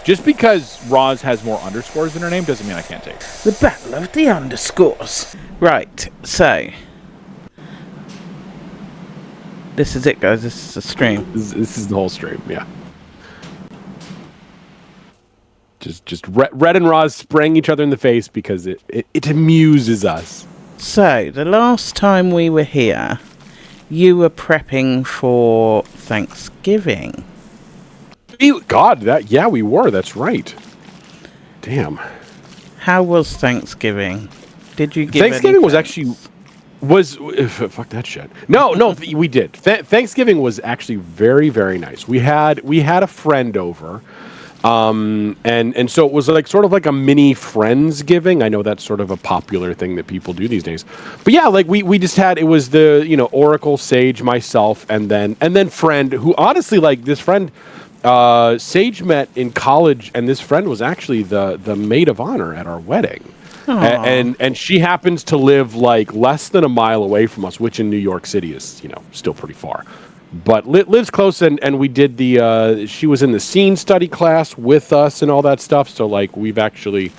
Just because Roz has more underscores in her name doesn't mean I can't take it. The battle of the underscores. Right, so this is it, guys. This is the stream. This is the whole stream, yeah. Just Red and Ros spraying each other in the face because it amuses us. So, the last time we were here, you were prepping for Thanksgiving. God, we were. That's right. Damn. How was Thanksgiving? Did you give Thanksgiving was actually... fuck that shit. No, we did. Thanksgiving was actually very, very nice. We had a friend over, and so it was like sort of like a mini Friendsgiving. I know that's sort of a popular thing that people do these days. But yeah, like we just had, it was the, Oracle, Sage, myself, and then friend who honestly, like this friend, Sage met in college, and this friend was actually the maid of honor at our wedding. And she happens to live like less than a mile away from us, which in New York City is, still pretty far. But lives close, and we did she was in the scene study class with us and all that stuff. So like we've actually,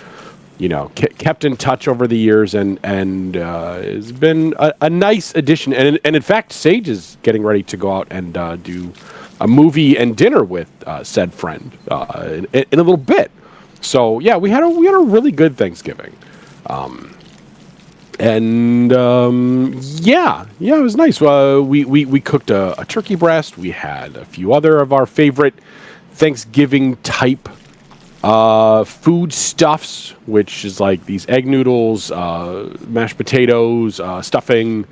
kept in touch over the years, and it's been a nice addition. And in fact, Sage is getting ready to go out and do a movie and dinner with said friend in a little bit. So yeah, we had a really good Thanksgiving. It was nice. We cooked a turkey breast. We had a few other of our favorite Thanksgiving type food stuffs, which is like these egg noodles, mashed potatoes, stuffing,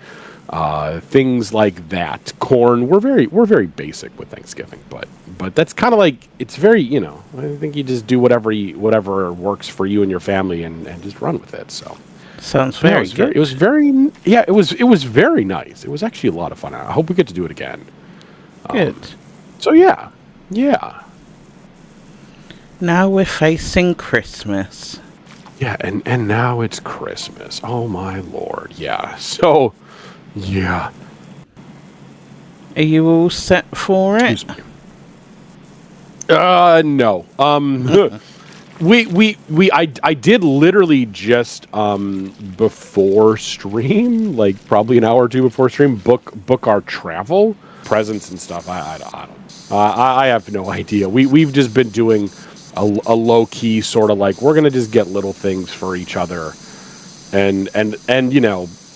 things like that. Corn. We're very basic with Thanksgiving, but that's kind of like, it's very, I think you just do whatever works for you and your family and just run with it. So sounds very good. It was very nice. It was actually a lot of fun. I hope we get to do it again. Good. So yeah. Now we're facing Christmas. Yeah, and now it's Christmas. Oh my Lord. Yeah. So yeah. Are you all set for it? Excuse me. No. I did literally just before stream, like probably an hour or two before stream, book our travel presents and stuff. I don't. I have no idea. We've just been doing a low key sort of like, we're gonna just get little things for each other, and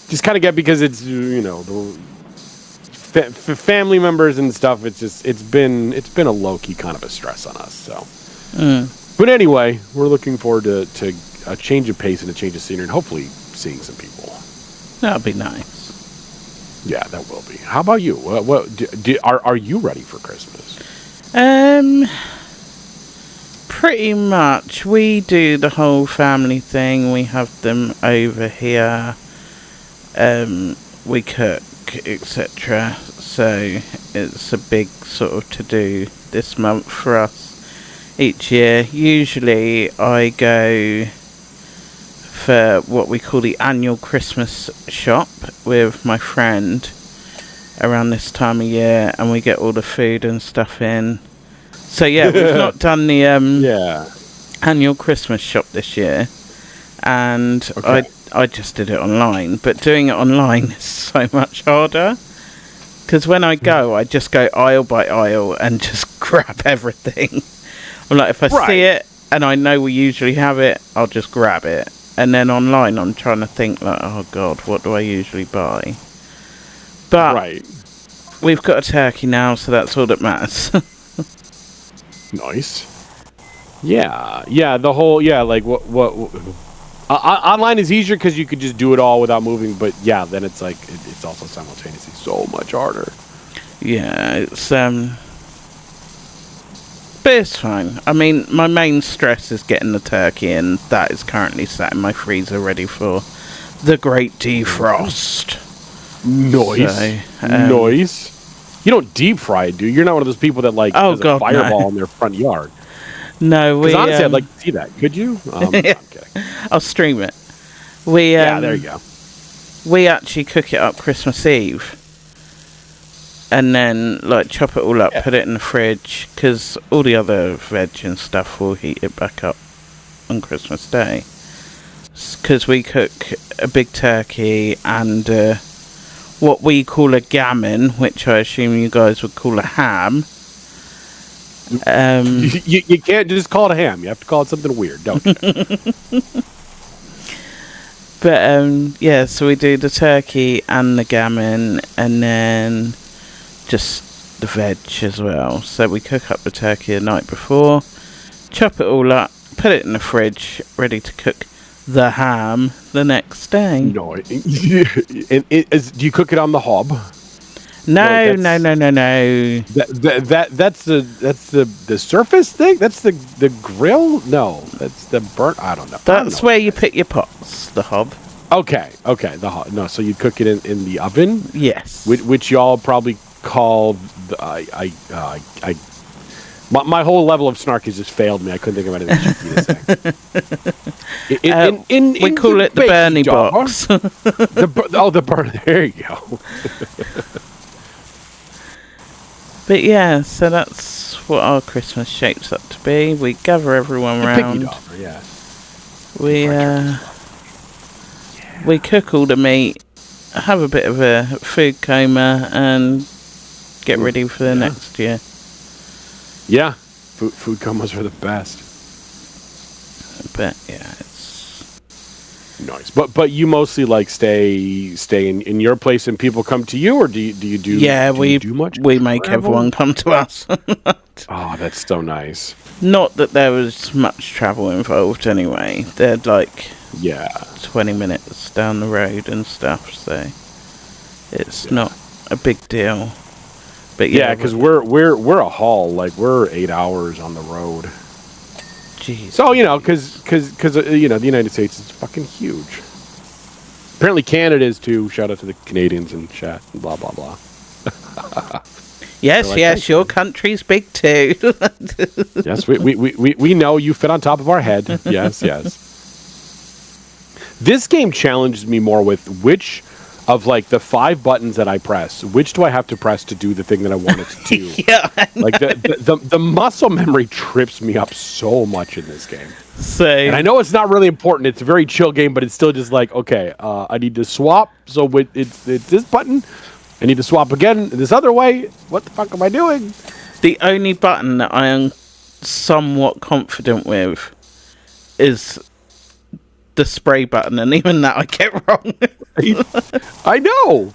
just kind of get, because it's the family members and stuff. It's been a low key kind of a stress on us. So, but anyway, we're looking forward to a change of pace and a change of scenery, and hopefully seeing some people. That'll be nice. Yeah, that will be. How about you? Are you ready for Christmas? Pretty much. We do the whole family thing. We have them over here. We cook, etc. So it's a big sort of to-do this month for us each year. Usually I go for what we call the annual Christmas shop with my friend around this time of year, and we get all the food and stuff in. So yeah, we've not done the annual Christmas shop this year, and okay. I just did it online, but doing it online is so much harder, because when I just go aisle by aisle and just grab everything. I'm like, if I see it and I know we usually have it, I'll just grab it. And then online, I'm trying to think like, oh God, what do I usually buy? But we've got a turkey now, so that's all that matters. Nice. Yeah. The whole like what online is easier because you could just do it all without moving. But yeah, then it's like it's also simultaneously so much harder. Yeah, it's but it's fine. I mean, my main stress is getting the turkey, and that is currently sat in my freezer ready for the great defrost. Nice. Nice. You don't deep fry it, do you? You're not one of those people that has a fireball in their front yard. No, because honestly, I'd like to see that. Could you? I'm kidding. I'll stream it. Yeah, there you go. We actually cook it up Christmas Eve. and then like chop it all up, Yeah. put it in the fridge, because all the other veg and stuff will heat it back up on Christmas Day. Because we cook a big turkey and what we call a gammon, which I assume you guys would call a ham. You can't just call it a ham. You have to call it something weird, don't you? But yeah, so we do the turkey and the gammon, and then just the veg as well. So we cook up the turkey the night before, chop it all up, put it in the fridge, ready to cook the ham the next day. No, do you cook it on the hob? No. That's the surface thing. That's the grill. No, that's the burnt. I don't know. That's where you put your pots, the hob. Okay. The hob. No, so you cook it in the oven. Yes. Which y'all probably call. My whole level of snark has just failed me. I couldn't think of anything cheeky to say. We call it the Bernie box. The burn. There you go. But yeah, so that's what our Christmas shapes up to be. We gather everyone round. Daughter, yeah. We cook all the meat, have a bit of a food coma, and get ready for the next year. Yeah, food comas are the best. But yeah, it's nice. But you mostly like stay in your place and people come to you, or do you do? Yeah, we do much. We make everyone come to us. Oh, that's so nice. Not that there was much travel involved anyway. They're like 20 minutes down the road and stuff, so it's not a big deal. But yeah, because we're a haul. Like we're 8 hours on the road. Jeez. So because the United States is fucking huge. Apparently Canada is too. Shout out to the Canadians and chat and blah blah blah. Yes, your country's big too. Yes, we know you fit on top of our head. Yes. This game challenges me more with which of like the 5 buttons that I press, which do I have to press to do the thing that I want it to do? Yeah, like the muscle memory trips me up so much in this game. Same. And I know it's not really important. It's a very chill game, but it's still just like, okay, I need to swap. So it's this button. I need to swap again this other way. What the fuck am I doing? The only button that I am somewhat confident with is the spray button, and even that I get wrong. I know.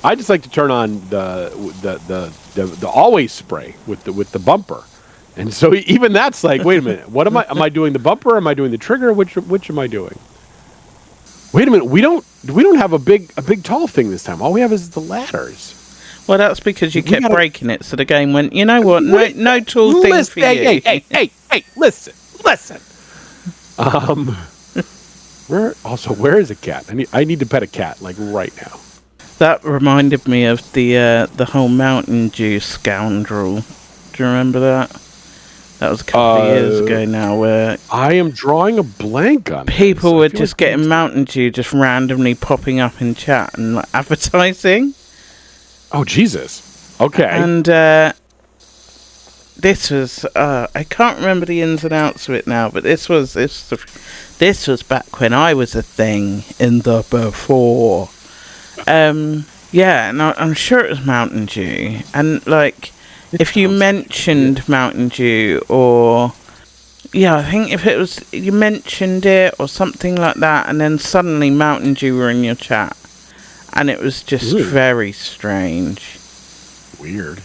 I just like to turn on the always spray with the bumper, and so even that's like, wait a minute, what am I? Am I doing the bumper? Am I doing the trigger? Which am I doing? Wait a minute, we don't have a big tall thing this time. All we have is the ladders. Well, that's because you kept breaking it, so the game went, you know what? No tall thing for you. Hey! Listen. Where is a cat? I need to pet a cat like right now. That reminded me of the whole Mountain Dew scoundrel. Do you remember that? That was a couple of years ago now, where I am drawing a blank on people were just getting Mountain Dew just randomly popping up in chat and like advertising. Oh Jesus! Okay. And this was I can't remember the ins and outs of it now, but this was back when I was a thing in the before. Yeah, and I'm sure it was Mountain Dew, and like if you mentioned Mountain Dew, or I think if it was you mentioned it or something like that, and then suddenly Mountain Dew were in your chat, and it was just very strange. Weird.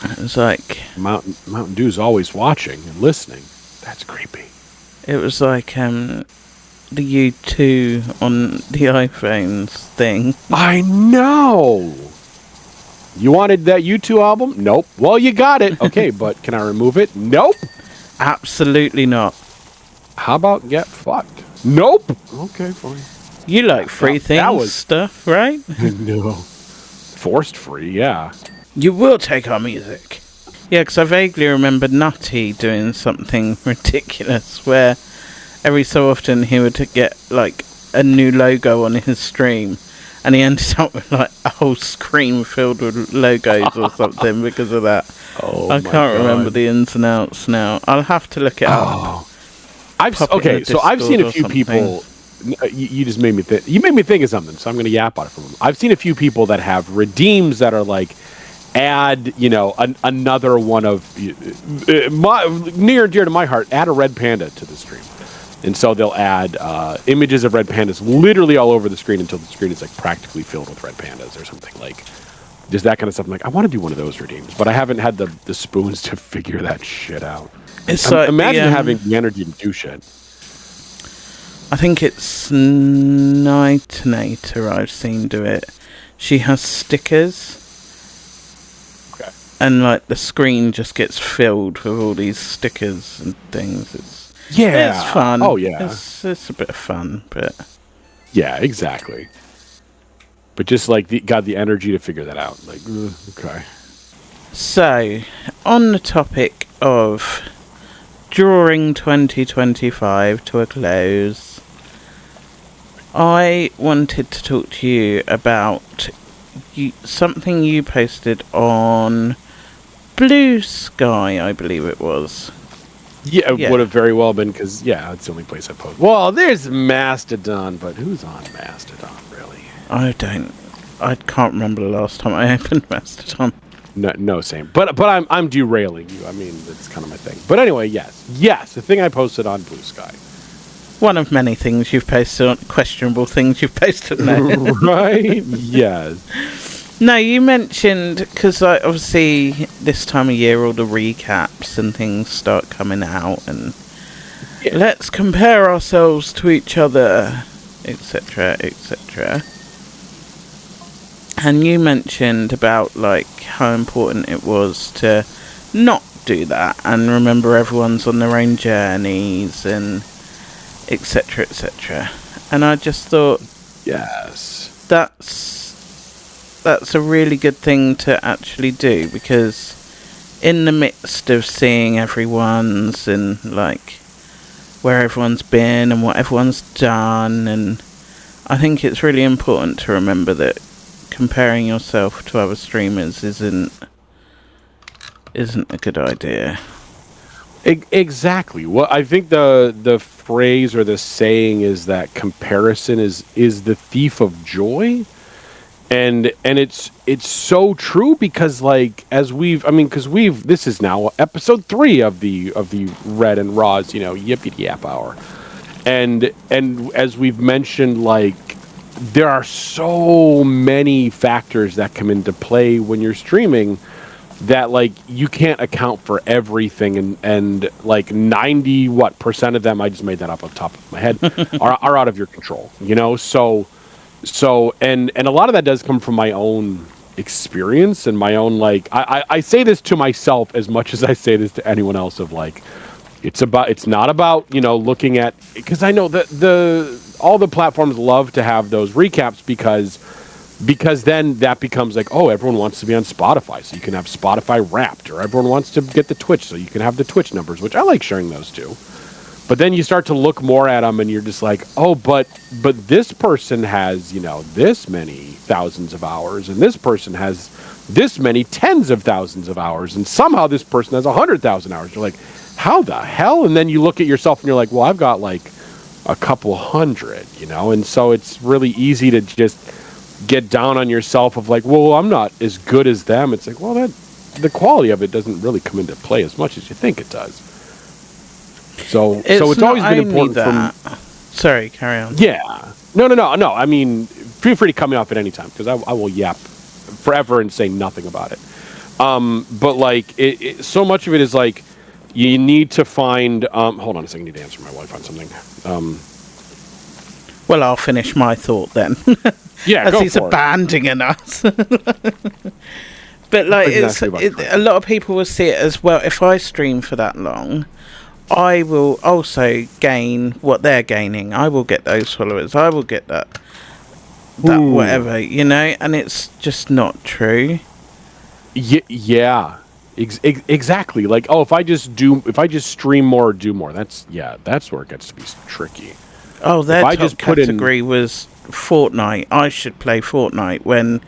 It was like Mountain Dew's always watching and listening. That's creepy. It was like the U2 on the iPhones thing. I know. You wanted that U2 album? Nope. Well, you got it. Okay, but can I remove it? Nope. Absolutely not. How about get fucked? Nope. Okay, fine. You like free things stuff, right? No. Forced free, yeah. You will take our music. Yeah, because I vaguely remember Nutty doing something ridiculous where every so often he would get like a new logo on his stream, and he ended up with like a whole screen filled with logos or something because of that. Oh, I can't remember the ins and outs now. I'll have to look it up. So I've seen a few something. people. You just made me think. You made me think of something, so I'm going to yap on it from them. I've seen a few people that have redeems that are like, add, another one of near and dear to my heart. Add a red panda to the stream, and so they'll add images of red pandas literally all over the screen until the screen is like practically filled with red pandas or something like. Just that kind of stuff. I'm like, I want to do one of those redeems, but I haven't had the spoons to figure that shit out. Imagine having the energy to do shit. I think it's Nightinator I've seen do it. She has stickers. Okay. And like the screen just gets filled with all these stickers and things. It's fun. Oh yeah. It's a bit of fun, but yeah, exactly. But just like got the energy to figure that out. Like, okay. So, on the topic of drawing 2025 to a close, I wanted to talk to you about something you posted on Blue Sky, I believe it was. Yeah, it would have very well been because, it's the only place I post. Well, there's Mastodon, but who's on Mastodon, really? I can't remember the last time I opened Mastodon. No, same. But I'm derailing you. I mean, that's kind of my thing. But anyway, yes, the thing I posted on Blue Sky. One of many things you've posted on, questionable things you've posted on there. Right? Yes. No, you mentioned, because obviously this time of year all the recaps and things start coming out, and let's compare ourselves to each other, etc., etc. And you mentioned about like how important it was to not do that and remember everyone's on their own journeys and etc., etc. And I just thought, yes, that's a really good thing to actually do, because in the midst of seeing everyone's and like where everyone's been and what everyone's done, and I think it's really important to remember that comparing yourself to other streamers isn't a good idea. Exactly. Well, I think the phrase or the saying is that comparison is the thief of joy, and it's so true, because like this is now episode 3 of the Red and Ros yippity yap hour, and as we've mentioned, like there are so many factors that come into play when you're streaming that like you can't account for everything, and like 90% of them, I just made that up off the top of my head, are out of your control, so and a lot of that does come from my own experience and my own, like I say this to myself as much as I say this to anyone else, of like it's not about looking at, because I know that all the platforms love to have those recaps, because then that becomes like, oh, everyone wants to be on Spotify, so you can have Spotify Wrapped, or everyone wants to get the Twitch, so you can have the Twitch numbers, which I like sharing those too. But then you start to look more at them, and you're just like, oh, but this person has this many thousands of hours, and this person has this many tens of thousands of hours, and somehow this person has 100,000 hours. You're like, how the hell? And then you look at yourself, and you're like, well, I've got like a couple hundred, and so it's really easy to just get down on yourself of like, well, I'm not as good as them. It's like, well, the quality of it doesn't really come into play as much as you think it does. So it's always been important Sorry, carry on. Yeah. No. I mean, feel free to cut me off at any time, because I will yap forever and say nothing about it. But like, so much of it is like, you need to find. Hold on a second. I need to answer my wife on something. Well, I'll finish my thought then. Yeah, as go he's for abandoning us. But like, a lot of people will see it as, well, if I stream for that long, I will also gain what they're gaining. I will get those followers. I will get that whatever, and it's just not true. Yeah. Exactly. Like, oh, if I just stream more or do more, that's where it gets to be tricky. Oh, their top category was Fortnite. I should play Fortnite when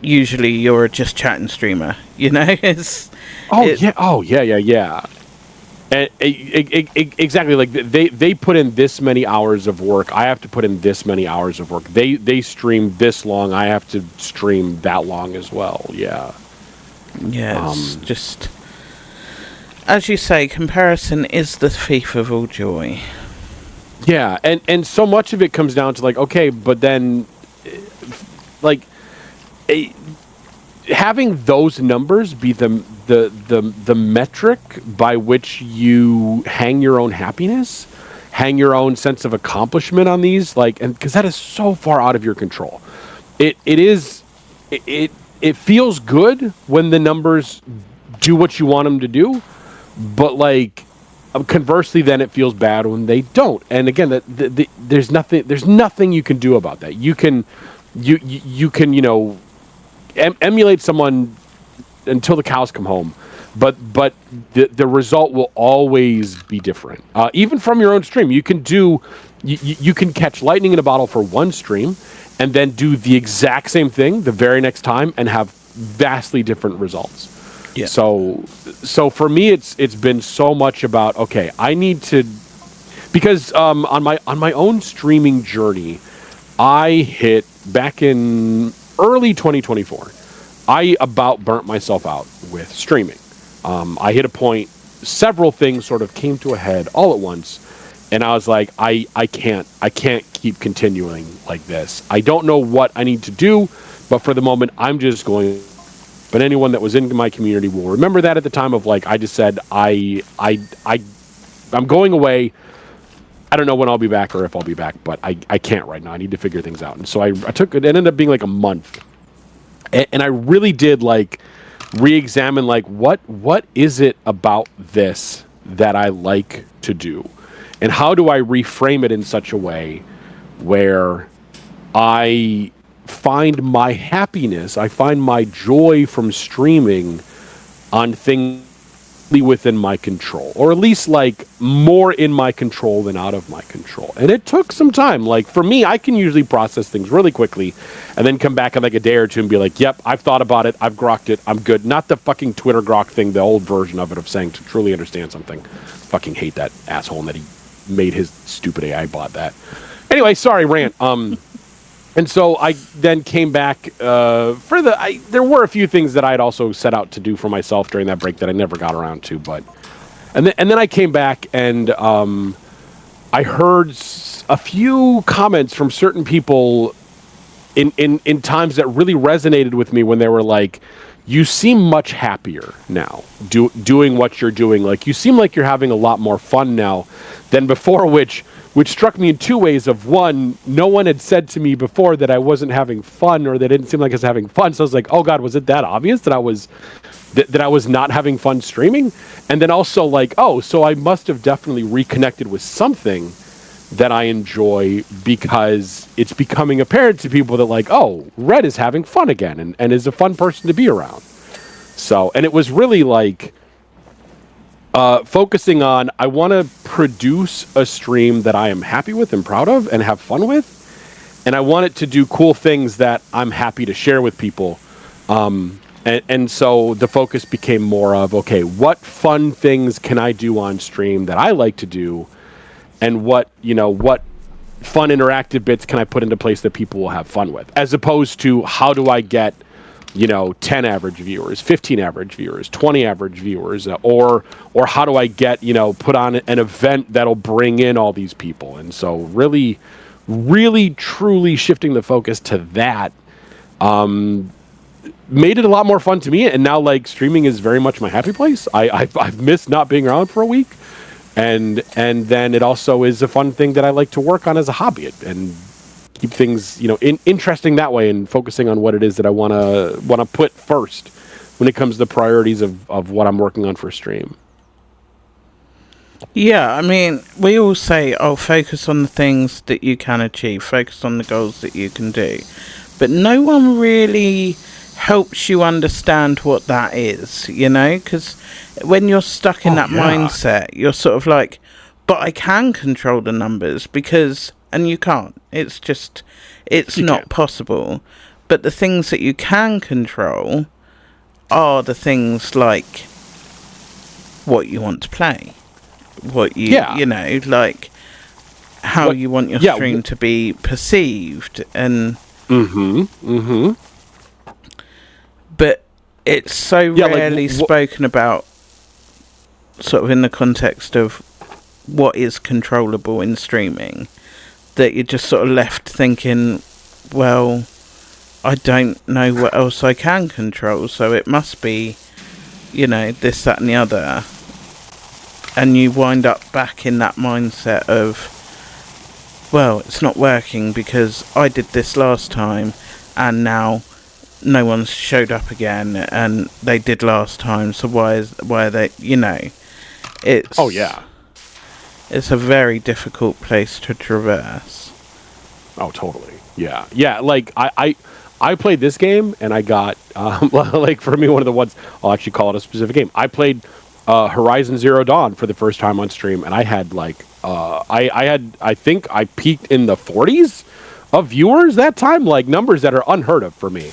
usually you're a just chatting streamer. You know, yeah. And exactly, like they put in this many hours of work. I have to put in this many hours of work. They stream this long. I have to stream that long as well. Yeah. Yeah, it's just, as you say, comparison is the thief of all joy. Yeah, and so much of it comes down to like, okay, but then, like, having those numbers be the metric by which you hang your own happiness, hang your own sense of accomplishment on these, like, and because that is so far out of your control. It feels good when the numbers do what you want them to do, but like conversely, then it feels bad when they don't. And again, there's nothing you can do about that. You can emulate someone until the cows come home, but the result will always be different. Even from your own stream, you can catch lightning in a bottle for one stream, and then do the exact same thing the very next time and have vastly different results. Yeah. So for me, it's been so much about, okay, I need to, because on my own streaming journey, I hit back in early 2024. I about burnt myself out with streaming. I hit a point, several things sort of came to a head all at once. And I was like, I can't keep continuing like this. I don't know what I need to do, but for the moment, I'm just going. But anyone that was in my community will remember that at the time of like, I just said, I'm going away. I don't know when I'll be back or if I'll be back, but I can't right now. I need to figure things out. And so I took it. It ended up being like a month, and I really did like re-examine like what is it about this that I like to do. And how do I reframe it in such a way where I find my happiness, I find my joy from streaming on things within my control, or at least like more in my control than out of my control. And it took some time. Like for me, I can usually process things really quickly and then come back in like a day or two and be like, yep, I've thought about it, I've grokked it, I'm good. Not the fucking Twitter grok thing, the old version of it of saying to truly understand something. Fucking hate that asshole and that he made his stupid AI bot that. Anyway, sorry, rant. And so I then came back there were a few things that I had also set out to do for myself during that break that I never got around to, and then I came back and I heard a few comments from certain people in times that really resonated with me when they were like, you seem much happier now doing what you're doing. Like, you seem like you're having a lot more fun now than before, which struck me in two ways. Of one, no one had said to me before that I wasn't having fun, or they didn't seem like I was having fun. So I was like, oh God, was it that obvious that I was not having fun streaming? And then also like, oh, so I must have definitely reconnected with something that I enjoy, because it's becoming apparent to people that like, oh, Red is having fun again and is a fun person to be around. So, and it was really like focusing on, I want to produce a stream that I am happy with and proud of and have fun with. And I want it to do cool things that I'm happy to share with people. And so the focus became more of, okay, what fun things can I do on stream that I like to do? And what fun interactive bits can I put into place that people will have fun with? As opposed to, how do I get, 10 average viewers, 15 average viewers, 20 average viewers, or how do I get, put on an event that'll bring in all these people? And so really, really, truly shifting the focus to that made it a lot more fun to me. And now, like, streaming is very much my happy place. I've missed not being around for a week. And then it also is a fun thing that I like to work on as a hobby and keep things, interesting that way, and focusing on what it is that I want to put first when it comes to the priorities of what I'm working on for stream. Yeah, I mean, we all say, oh, focus on the things that you can achieve, focus on the goals that you can do. But no one really helps you understand what that is, because when you're stuck in that mindset, you're sort of like, but I can control the numbers, because and you can't. It's not can't. possible. But the things that you can control are the things like what you want to play, what you know, like how you want your stream to be perceived, and but it's so rarely spoken about, sort of in the context of what is controllable in streaming, that you're just sort of left thinking, well, I don't know what else I can control, so it must be, you know, this, that and the other. And you wind up back in that mindset of, well, it's not working because I did this last time and now no one's showed up again and they did last time, so why are they, you know, it's... Oh, yeah. It's a very difficult place to traverse. Oh, totally. Yeah. Yeah, like, I played this game, and I got, like, for me, one of the ones, I'll actually call it a specific game. I played Horizon Zero Dawn for the first time on stream, and I had, like, I think I peaked in the 40s of viewers that time, like, numbers that are unheard of for me.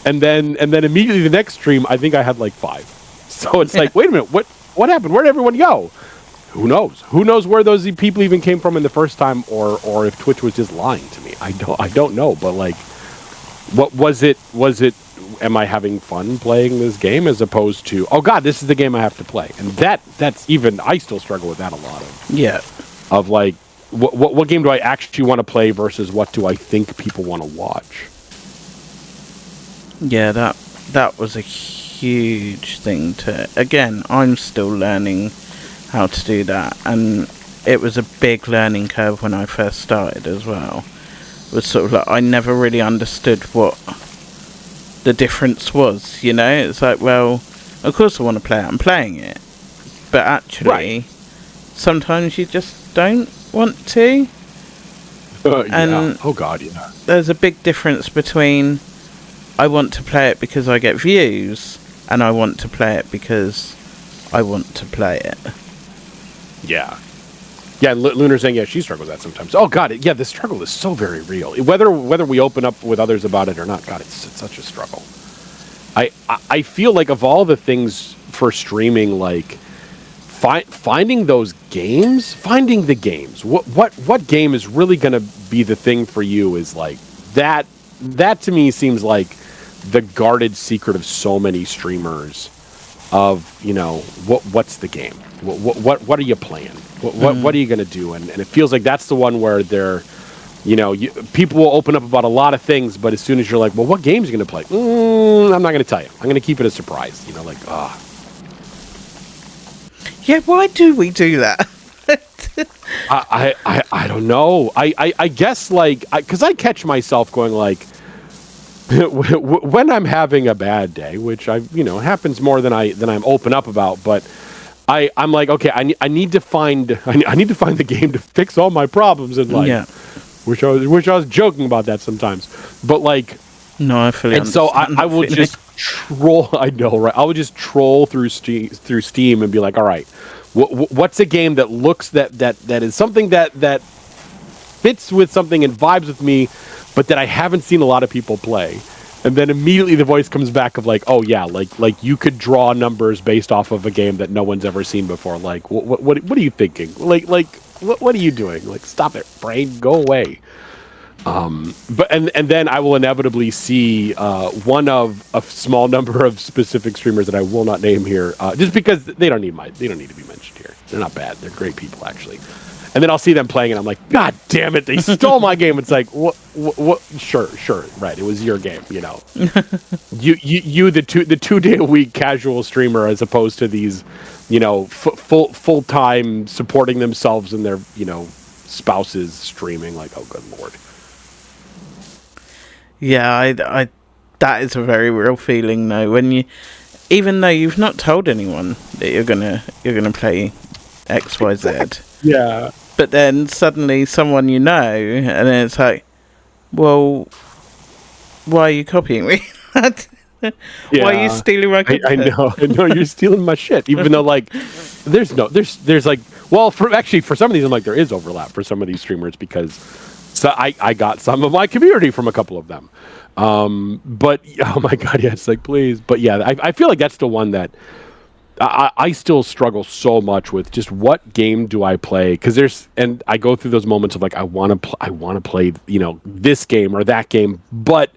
And then immediately the next stream, I think I had, like, 5. So it's like, wait a minute, what happened? Where'd everyone go? Who knows? Who knows where those people even came from in the first time, or if Twitch was just lying to me? I don't know. But like, what was it? Am I having fun playing this game as opposed to, oh God, this is the game I have to play? And that's even, I still struggle with that a lot of. Yeah. Of like, what game do I actually want to play versus what do I think people want to watch? Yeah, that was a huge thing to. Again, I'm still learning how to do that, and it was a big learning curve when I first started as well. It was sort of like I never really understood what the difference was, you know? It's like, well, of course I want to play it, I'm playing it, but actually sometimes you just don't want to. And oh God, yeah. There's a big difference between I want to play it because I get views and I want to play it because I want to play it. Yeah. Yeah, Lunar's saying, yeah, she struggles with that sometimes. Oh, God, yeah, the struggle is so very real. Whether we open up with others about it or not, God, it's such a struggle. I feel like of all the things for streaming, like, finding those games, finding the games, what game is really going to be the thing for you is, like, that to me seems like the guarded secret of so many streamers of, you know, what's the game? What are you playing? What are you going to do? And it feels like that's the one where they're, you know, people will open up about a lot of things, but as soon as you're like, well, what games are you going to play? I'm not going to tell you. I'm going to keep it a surprise. You know, like, Yeah, why do we do that? I don't know. I guess, like, because I catch myself going, like, when I'm having a bad day, which happens more than I'm open up about, but I'm like, okay, I need to find the game to fix all my problems in life. Yeah. Wish I was joking about that sometimes, but like, no, I fully understand. So I will just troll. I know, right? I will just troll through Steam and be like, all right, what's a game that looks that is something that fits with something and vibes with me, but that I haven't seen a lot of people play. And then immediately the voice comes back of like, oh yeah, like you could draw numbers based off of a game that no one's ever seen before. Like, what are you thinking? Like what are you doing? Like, stop it, brain, go away. But then I will inevitably see one of a small number of specific streamers that I will not name here, just because they don't need to be mentioned here. They're not bad. They're great people, actually. And then I'll see them playing, and I'm like, God damn it, they stole my game. It's like, what? Sure, right. It was your game, you know. you the 2 day a week casual streamer, as opposed to these, you know, full time supporting themselves and their, you know, spouses streaming. Like, oh, good Lord. Yeah, I that is a very real feeling though. When even though you've not told anyone that you're gonna play XYZ. Yeah. But then suddenly someone you know, and then it's like, well, why are you copying me? Why are you stealing my content? I know you're stealing my shit. Even though, like, there's like, well, for some of these, I'm like, there is overlap for some of these streamers, because So I got some of my community from a couple of them. But oh my god, yeah, it's like please. But yeah, I feel like that's the one that I still struggle so much with. Just what game do I play? Because I go through those moments of like I want to play this game or that game, but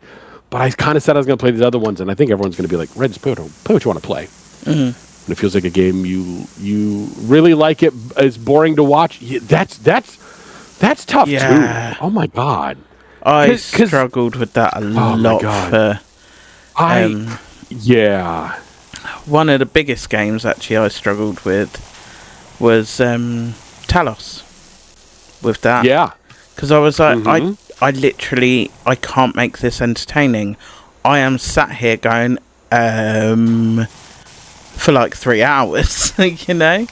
I kind of said I was going to play these other ones, and I think everyone's going to be like, Red, just play what you want to play. Mm-hmm. And it feels like a game you really like. It's boring to watch. That's tough too. Oh my god. I struggled with that a lot. One of the biggest games actually I struggled with was Talos. With that, yeah, because I was like, I literally can't make this entertaining. I am sat here going for like 3 hours, you know.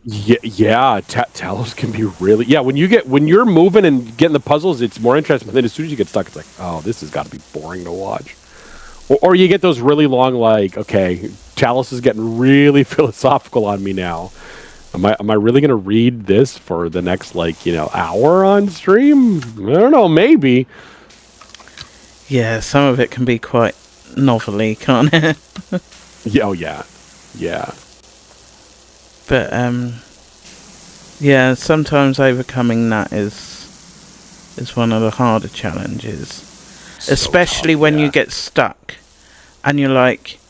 Yeah. Talos can be really when you're moving and getting the puzzles, it's more interesting. But then as soon as you get stuck, it's like, oh, this has got to be boring to watch. Or you get those really long, like, okay, Talos is getting really philosophical on me now. Am I really going to read this for the next hour on stream? I don't know, maybe. Yeah, some of it can be quite novelty, can't it? Yeah. But sometimes overcoming that is one of the harder challenges. Especially when you get stuck and you're like,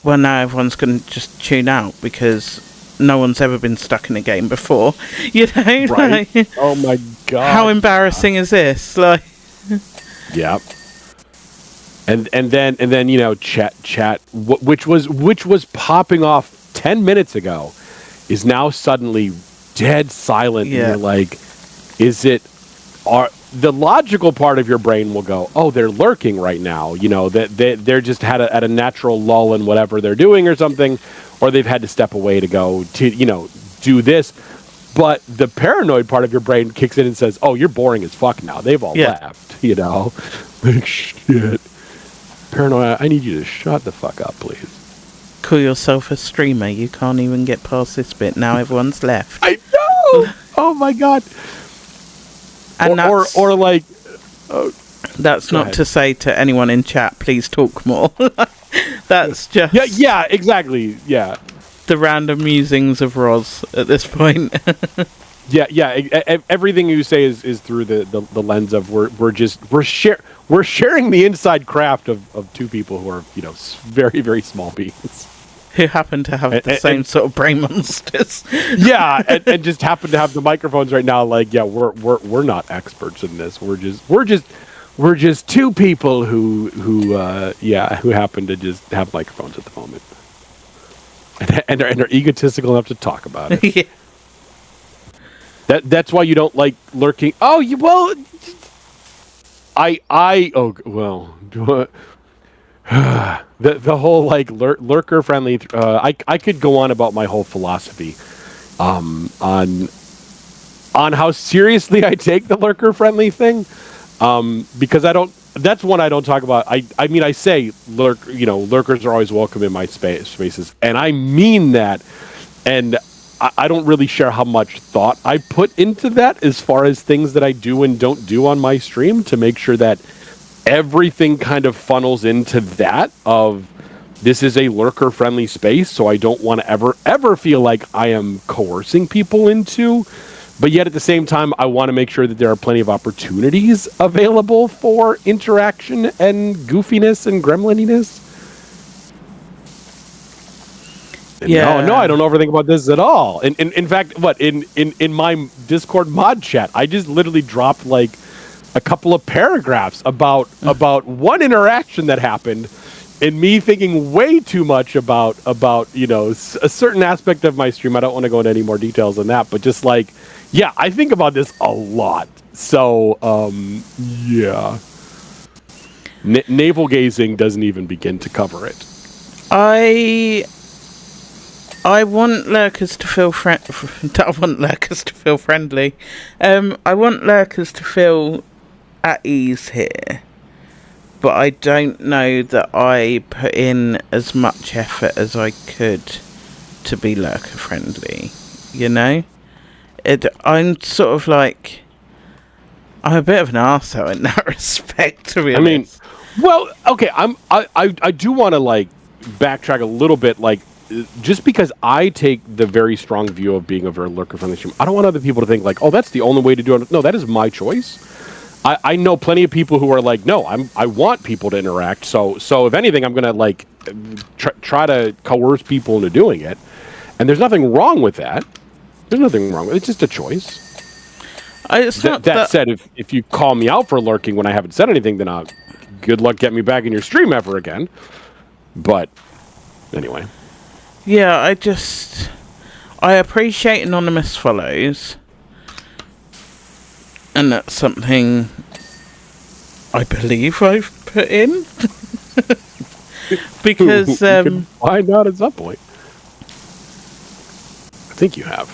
well, now everyone's going to just tune out because no one's ever been stuck in a game before, you know? Right. Like, oh my god. How embarrassing is this? Like, yep. And then chat which was popping off 10 minutes ago is now suddenly dead silent. Yeah. And you're like, the logical part of your brain will go, oh, they're lurking right now. They're just at a natural lull in whatever they're doing or something, or they've had to step away to go to, do this. But the paranoid part of your brain kicks in and says, oh, you're boring as fuck now. They've all left, Like, shit. Paranoid, I need you to shut the fuck up, please. Call yourself a streamer. You can't even get past this bit. Now everyone's left. I know! Oh my god. And that's not to say to anyone in chat, please talk more. That's just yeah, exactly. Yeah, the random musings of Ros at this point. Everything you say is through the lens of we're sharing the inside craft of two people who are very very small beings who happen to have the same sort of brain monsters. Yeah, and just happen to have the microphones right now. Like, yeah, we're not experts in this. We're just two people who happen to just have microphones at the moment, and are egotistical enough to talk about it. Yeah. That's why you don't like lurking. Oh, the whole like lurker friendly. I could go on about my whole philosophy, on how seriously I take the lurker friendly thing, because I don't. That's one I don't talk about. I mean, I say lurkers are always welcome in my spaces, and I mean that, and I don't really share how much thought I put into that as far as things that I do and don't do on my stream to make sure that everything kind of funnels into that of this is a lurker friendly space, so I don't want to ever feel like I am coercing people into, but yet at the same time I want to make sure that there are plenty of opportunities available for interaction and goofiness and gremlininess. Yeah. No, I don't overthink about this at all. In fact, in my Discord mod chat, I just literally dropped like a couple of paragraphs about one interaction that happened, and me thinking way too much about a certain aspect of my stream. I don't want to go into any more details than that, but just like, yeah, I think about this a lot. So, yeah. Navel gazing doesn't even begin to cover it. I want lurkers to feel I want lurkers to feel friendly. I want lurkers to feel at ease here, but I don't know that I put in as much effort as I could to be lurker friendly. I'm sort of like, I'm a bit of an arsehole in that respect, to be I mean, honest. well, okay, I do want to like backtrack a little bit, like just because I take the very strong view of being a very lurker-friendly stream, I don't want other people to think like, oh, that's the only way to do it. No, that is my choice. I know plenty of people who are like, no, I want people to interact. So if anything, I'm gonna like try to coerce people into doing it, and there's nothing wrong with that. There's nothing wrong with it. It's just a choice. It's not That said, if you call me out for lurking when I haven't said anything, then good luck getting me back in your stream ever again. But anyway, Yeah, I appreciate anonymous follows, and that's something I believe I've put in. Because you can find out at some point. I think you have.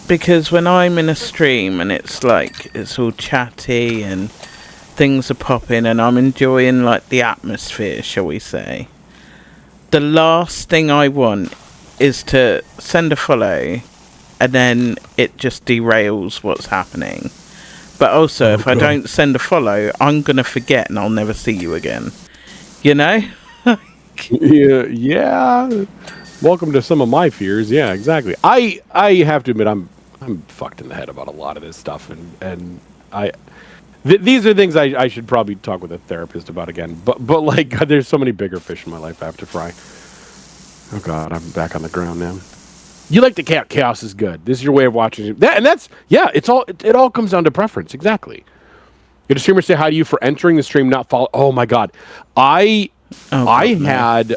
Because when I'm in a stream and it's like it's all chatty and things are popping and I'm enjoying like the atmosphere, shall we say, the last thing I want is to send a follow and then it just derails what's happening. But also, if I don't send a follow, I'm gonna forget and I'll never see you again. You know? Yeah. Welcome to some of my fears. Yeah, exactly. I have to admit I'm fucked in the head about a lot of this stuff, and these are things I should probably talk with a therapist about again. But like, there's so many bigger fish in my life I have to fry. Oh God, I'm back on the ground now. You like the chaos is good. This is your way of watching that, and that's it all comes down to preference. Exactly. Did a streamer say hi to you for entering the stream, not follow? Oh my God, I had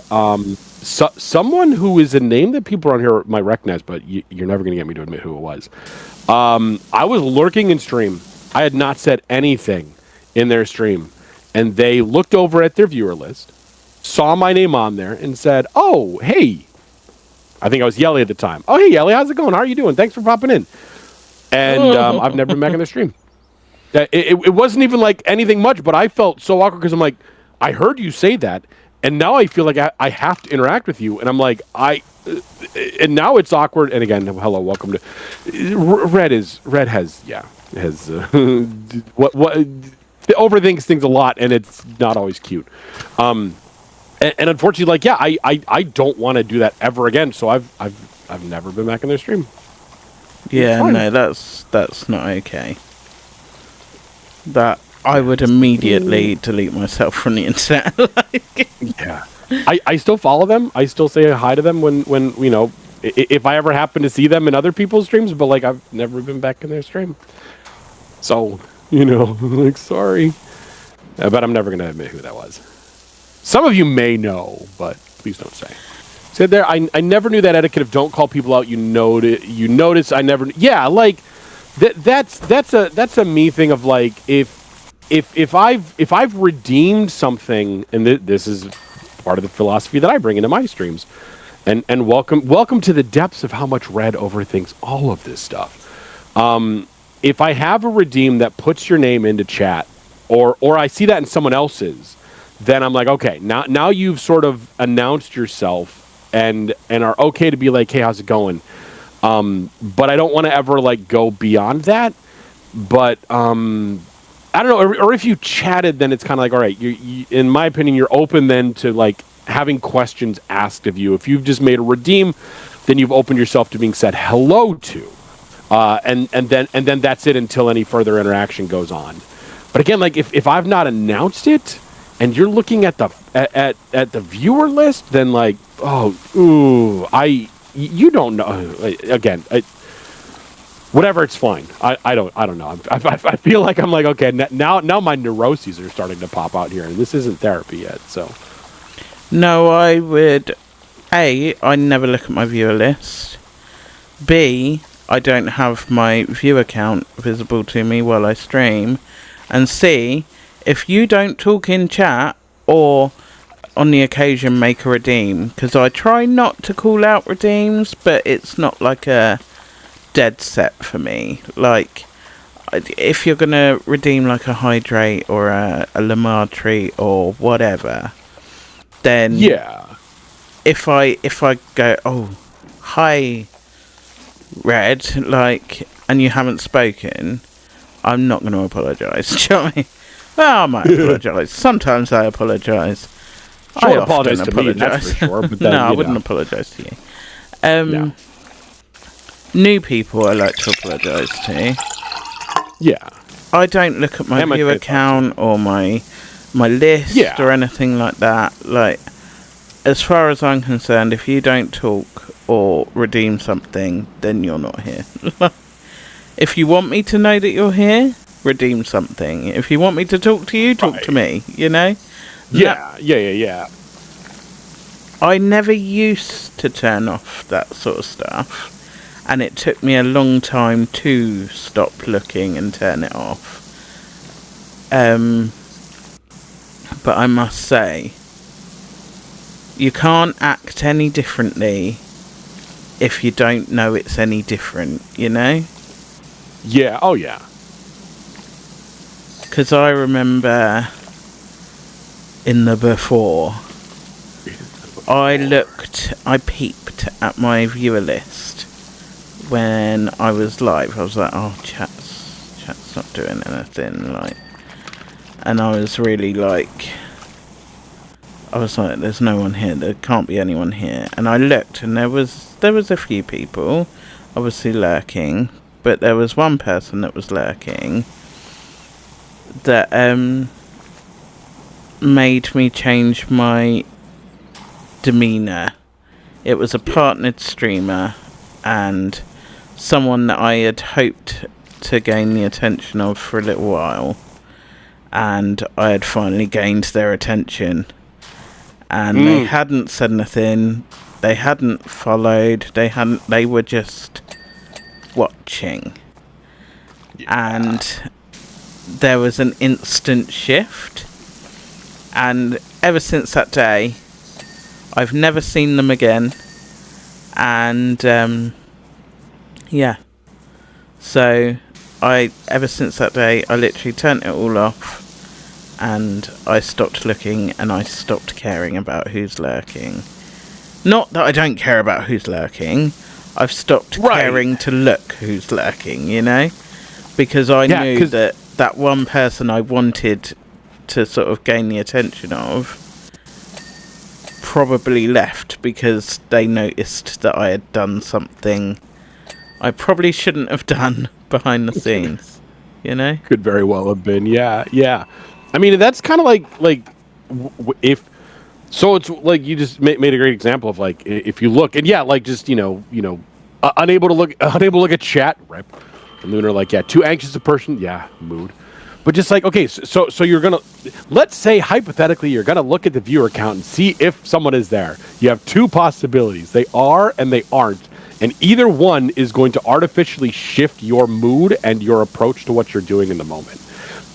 someone who is a name that people around here might recognize, but you're never going to get me to admit who it was. I was lurking in stream. I had not said anything in their stream, and they looked over at their viewer list, saw my name on there, and said, "Oh, hey." I think I was Yelly at the time. "Oh, hey, Yelly, how's it going? How are you doing? Thanks for popping in." And I've never been back in the stream. It wasn't even like anything much, but I felt so awkward because I'm like, I heard you say that, and now I feel like I have to interact with you, and I'm like, and now it's awkward. And again, hello, welcome to Red has what overthinks things a lot, and it's not always cute. And unfortunately, like, yeah, I don't want to do that ever again. So I've never been back in their stream. Yeah, no, that's not okay. That I would immediately delete myself from the internet. Yeah, I still follow them. I still say hi to them when you know, if I ever happen to see them in other people's streams. But like, I've never been back in their stream. So you know, like, sorry, but I'm never gonna admit who that was. Some of you may know, but please don't say. Said there, I never knew that etiquette of don't call people out. You notice. I never. Yeah, like that's a me thing of like if I've redeemed something, and this is part of the philosophy that I bring into my streams, and welcome to the depths of how much Red overthinks all of this stuff. If I have a redeem that puts your name into chat, or I see that in someone else's, then I'm like, okay, now you've sort of announced yourself and are okay to be like, hey, how's it going? But I don't want to ever like go beyond that. But I don't know. Or if you chatted, then it's kind of like, all right, you, in my opinion, you're open then to like having questions asked of you. If you've just made a redeem, then you've opened yourself to being said hello to, and then that's it until any further interaction goes on. But again, like if I've not announced it, and you're looking at the at the viewer list, then like, you don't know. Again, whatever, it's fine. I don't know. I feel like I'm like, okay, now my neuroses are starting to pop out here, and this isn't therapy yet. So No, I would. A, I never look at my viewer list. B, I don't have my view account visible to me while I stream. And C, if you don't talk in chat or on the occasion make a redeem, because I try not to call out redeems, but it's not like a dead set for me. Like, if you're going to redeem like a hydrate or a Lamar treat or whatever, then yeah, if I go, oh, hi, Red, like, and you haven't spoken, I'm not going to apologise. Do you know what I mean? Well, I might apologise. Sometimes I apologise. Sure, I apologise often to me, that's for sure. But then, no, I wouldn't apologise to you. New people I like to apologise to. Yeah. I don't look at my view account or my list or anything like that. Like, as far as I'm concerned, if you don't talk or redeem something, then you're not here. If you want me to know that you're here, redeem something. If you want me to talk to you, talk to me, you know? Yeah. I never used to turn off that sort of stuff. And it took me a long time to stop looking and turn it off. But I must say, you can't act any differently if you don't know it's any different, you know? Yeah, oh yeah. Because I remember in the before, I peeped at my viewer list when I was live. I was like, oh, chat's not doing anything, like, and I was really like, there's no one here, there can't be anyone here, and I looked, and there was a few people obviously lurking, but there was one person that was lurking that made me change my demeanour. It was a partnered streamer and someone that I had hoped to gain the attention of for a little while, and I had finally gained their attention, and they hadn't said anything, they hadn't followed, they were just watching. And there was an instant shift, and ever since that day I've never seen them again. And so ever since that day I literally turned it all off, and I stopped looking, and I stopped caring about who's lurking. Not that I don't care about who's lurking, I've stopped caring to look who's lurking, you know, because I knew that one person I wanted to sort of gain the attention of probably left because they noticed that I had done something I probably shouldn't have done behind the scenes, you know? Could very well have been, yeah. I mean, that's kind of like if... So it's like you just made a great example of like if you look and like just unable to look at chat, right? And Lunar like too anxious a person, mood. But just like okay, so you're gonna, let's say hypothetically you're gonna look at the viewer count and see if someone is there. You have two possibilities: they are and they aren't, and either one is going to artificially shift your mood and your approach to what you're doing in the moment.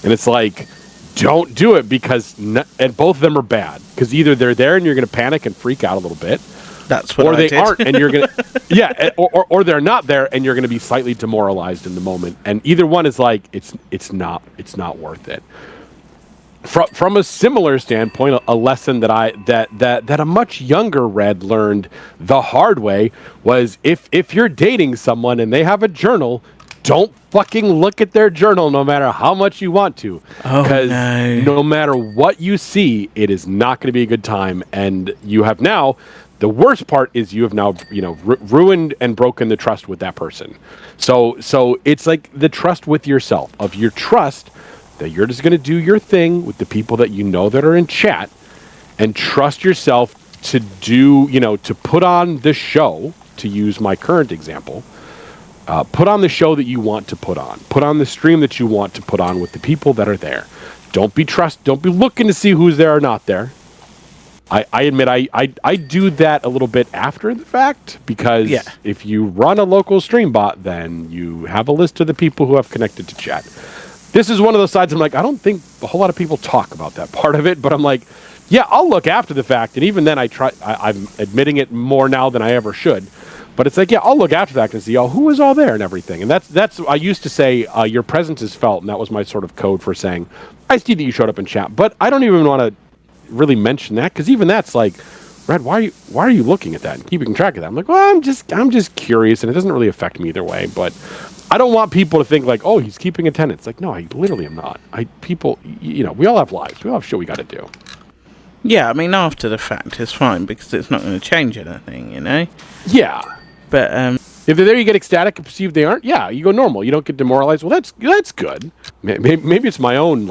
And it's like, don't do it, because and both of them are bad, because either they're there and you're going to panic and freak out a little bit, that's what, or they did. aren't and you're going to or they're not there and you're going to be slightly demoralized in the moment. And either one is like it's not worth it. From a similar standpoint, a lesson that a much younger Red learned the hard way was if you're dating someone and they have a journal, don't fucking look at their journal no matter how much you want to. Because no matter what you see, it is not going to be a good time. And you have now, the worst part is you have now, ruined and broken the trust with that person. So it's like the trust with yourself, of your trust that you're just going to do your thing with the people that you know that are in chat, and trust yourself to do, to put on the show, to use my current example. Put on the show that you want to put on the stream that you want to put on with the people that are there. Don't be looking to see who's there or not there. I admit I do that a little bit after the fact, because if you run a local stream bot, then you have a list of the people who have connected to chat. This is one of those sides I'm like, I don't think a whole lot of people talk about that part of it, but I'm like, I'll look after the fact, and even then I'm admitting it more now than I ever should. But it's like, I'll look after that and see, who was all there and everything. And that's I used to say, your presence is felt, and that was my sort of code for saying, I see that you showed up in chat. But I don't even want to really mention that, because even that's like, Red, why are you looking at that and keeping track of that? I'm like, well, I'm just curious, and it doesn't really affect me either way. But I don't want people to think like, oh, he's keeping attendance. Like, no, I literally am not. People, we all have lives. We all have shit we got to do. Yeah, I mean, after the fact, it's fine because it's not going to change anything, Yeah. But if they're there, you get ecstatic and perceive they aren't. Yeah, you go normal. You don't get demoralized. Well, that's good. Maybe it's my own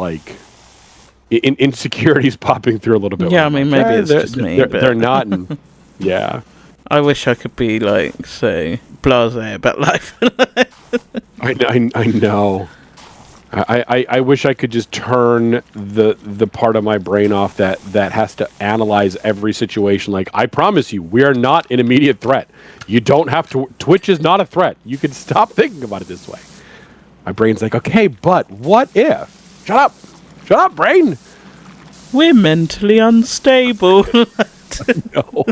insecurities popping through a little bit. Yeah, I mean, maybe it's just me. They're not. And, yeah. I wish I could be so blasé about life. I know. I wish I could just turn the part of my brain off that has to analyze every situation. Like, I promise you, we are not an immediate threat. You don't have to. Twitch is not a threat. You can stop thinking about it this way. My brain's like, okay, but what if? Shut up, brain. We're mentally unstable. No.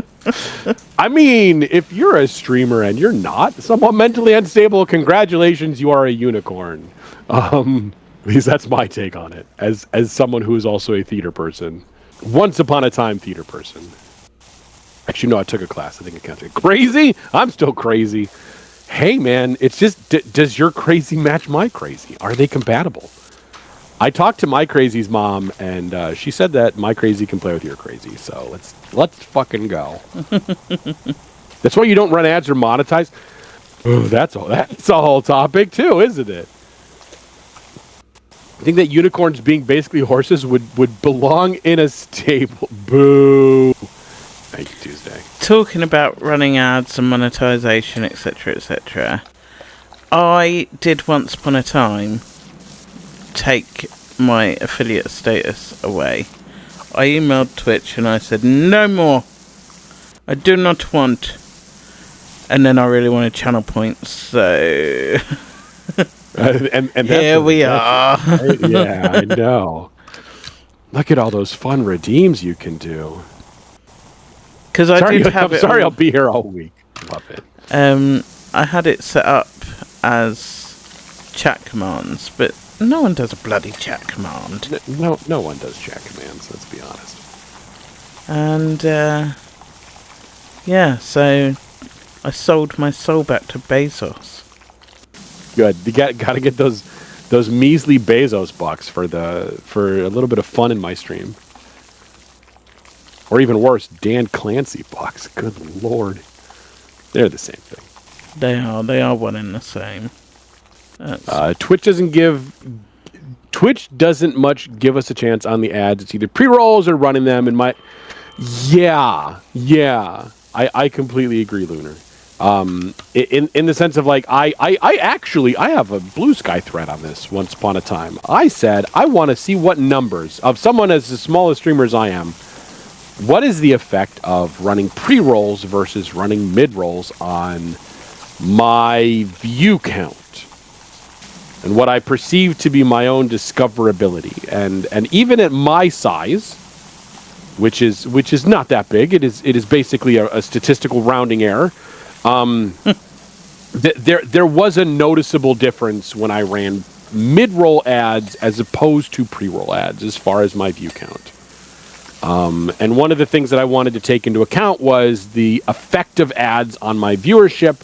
I mean, if you're a streamer and you're not somewhat mentally unstable, congratulations, you are a unicorn. At least that's my take on it, as someone who is also a theater person. Once upon a time theater person. Actually, no, I took a class. I think it counts. Crazy? I'm still crazy. Hey, man, it's just, does your crazy match my crazy? Are they compatible? I talked to my crazy's mom, and she said that my crazy can play with your crazy. So let's fucking go. That's why you don't run ads or monetize. Oh, that's a whole topic too, isn't it? I think that unicorns being basically horses would belong in a stable. Boo. Thank you, Tuesday. Talking about running ads and monetization, etc., etc. I did once upon a time take my affiliate status away. I emailed Twitch and I said, no more. I do not want. And then I really wanted channel points, so... and here we are. Yeah, I know. Look at all those fun redeems you can do. Because I'm sorry, I'll be here all week. Love it. I had it set up as chat commands, but no one does a bloody chat command. No one does chat commands, let's be honest. And, yeah, so I sold my soul back to Bezos. Good. You gotta get those measly Bezos bucks for a little bit of fun in my stream. Or even worse, Dan Clancy bucks. Good lord. They're the same thing. They are one and the same. Twitch doesn't much give us a chance on the ads. It's either pre-rolls or running them. I completely agree, Lunar. In the sense of like, I have a Blue Sky thread on this once upon a time. I said, I want to see what numbers of someone as small a streamer as I am, what is the effect of running pre-rolls versus running mid-rolls on my view count and what I perceive to be my own discoverability. And even at my size, which is not that big, it is basically a statistical rounding error. There was a noticeable difference when I ran mid-roll ads as opposed to pre-roll ads as far as my view count. And one of the things that I wanted to take into account was the effect of ads on my viewership,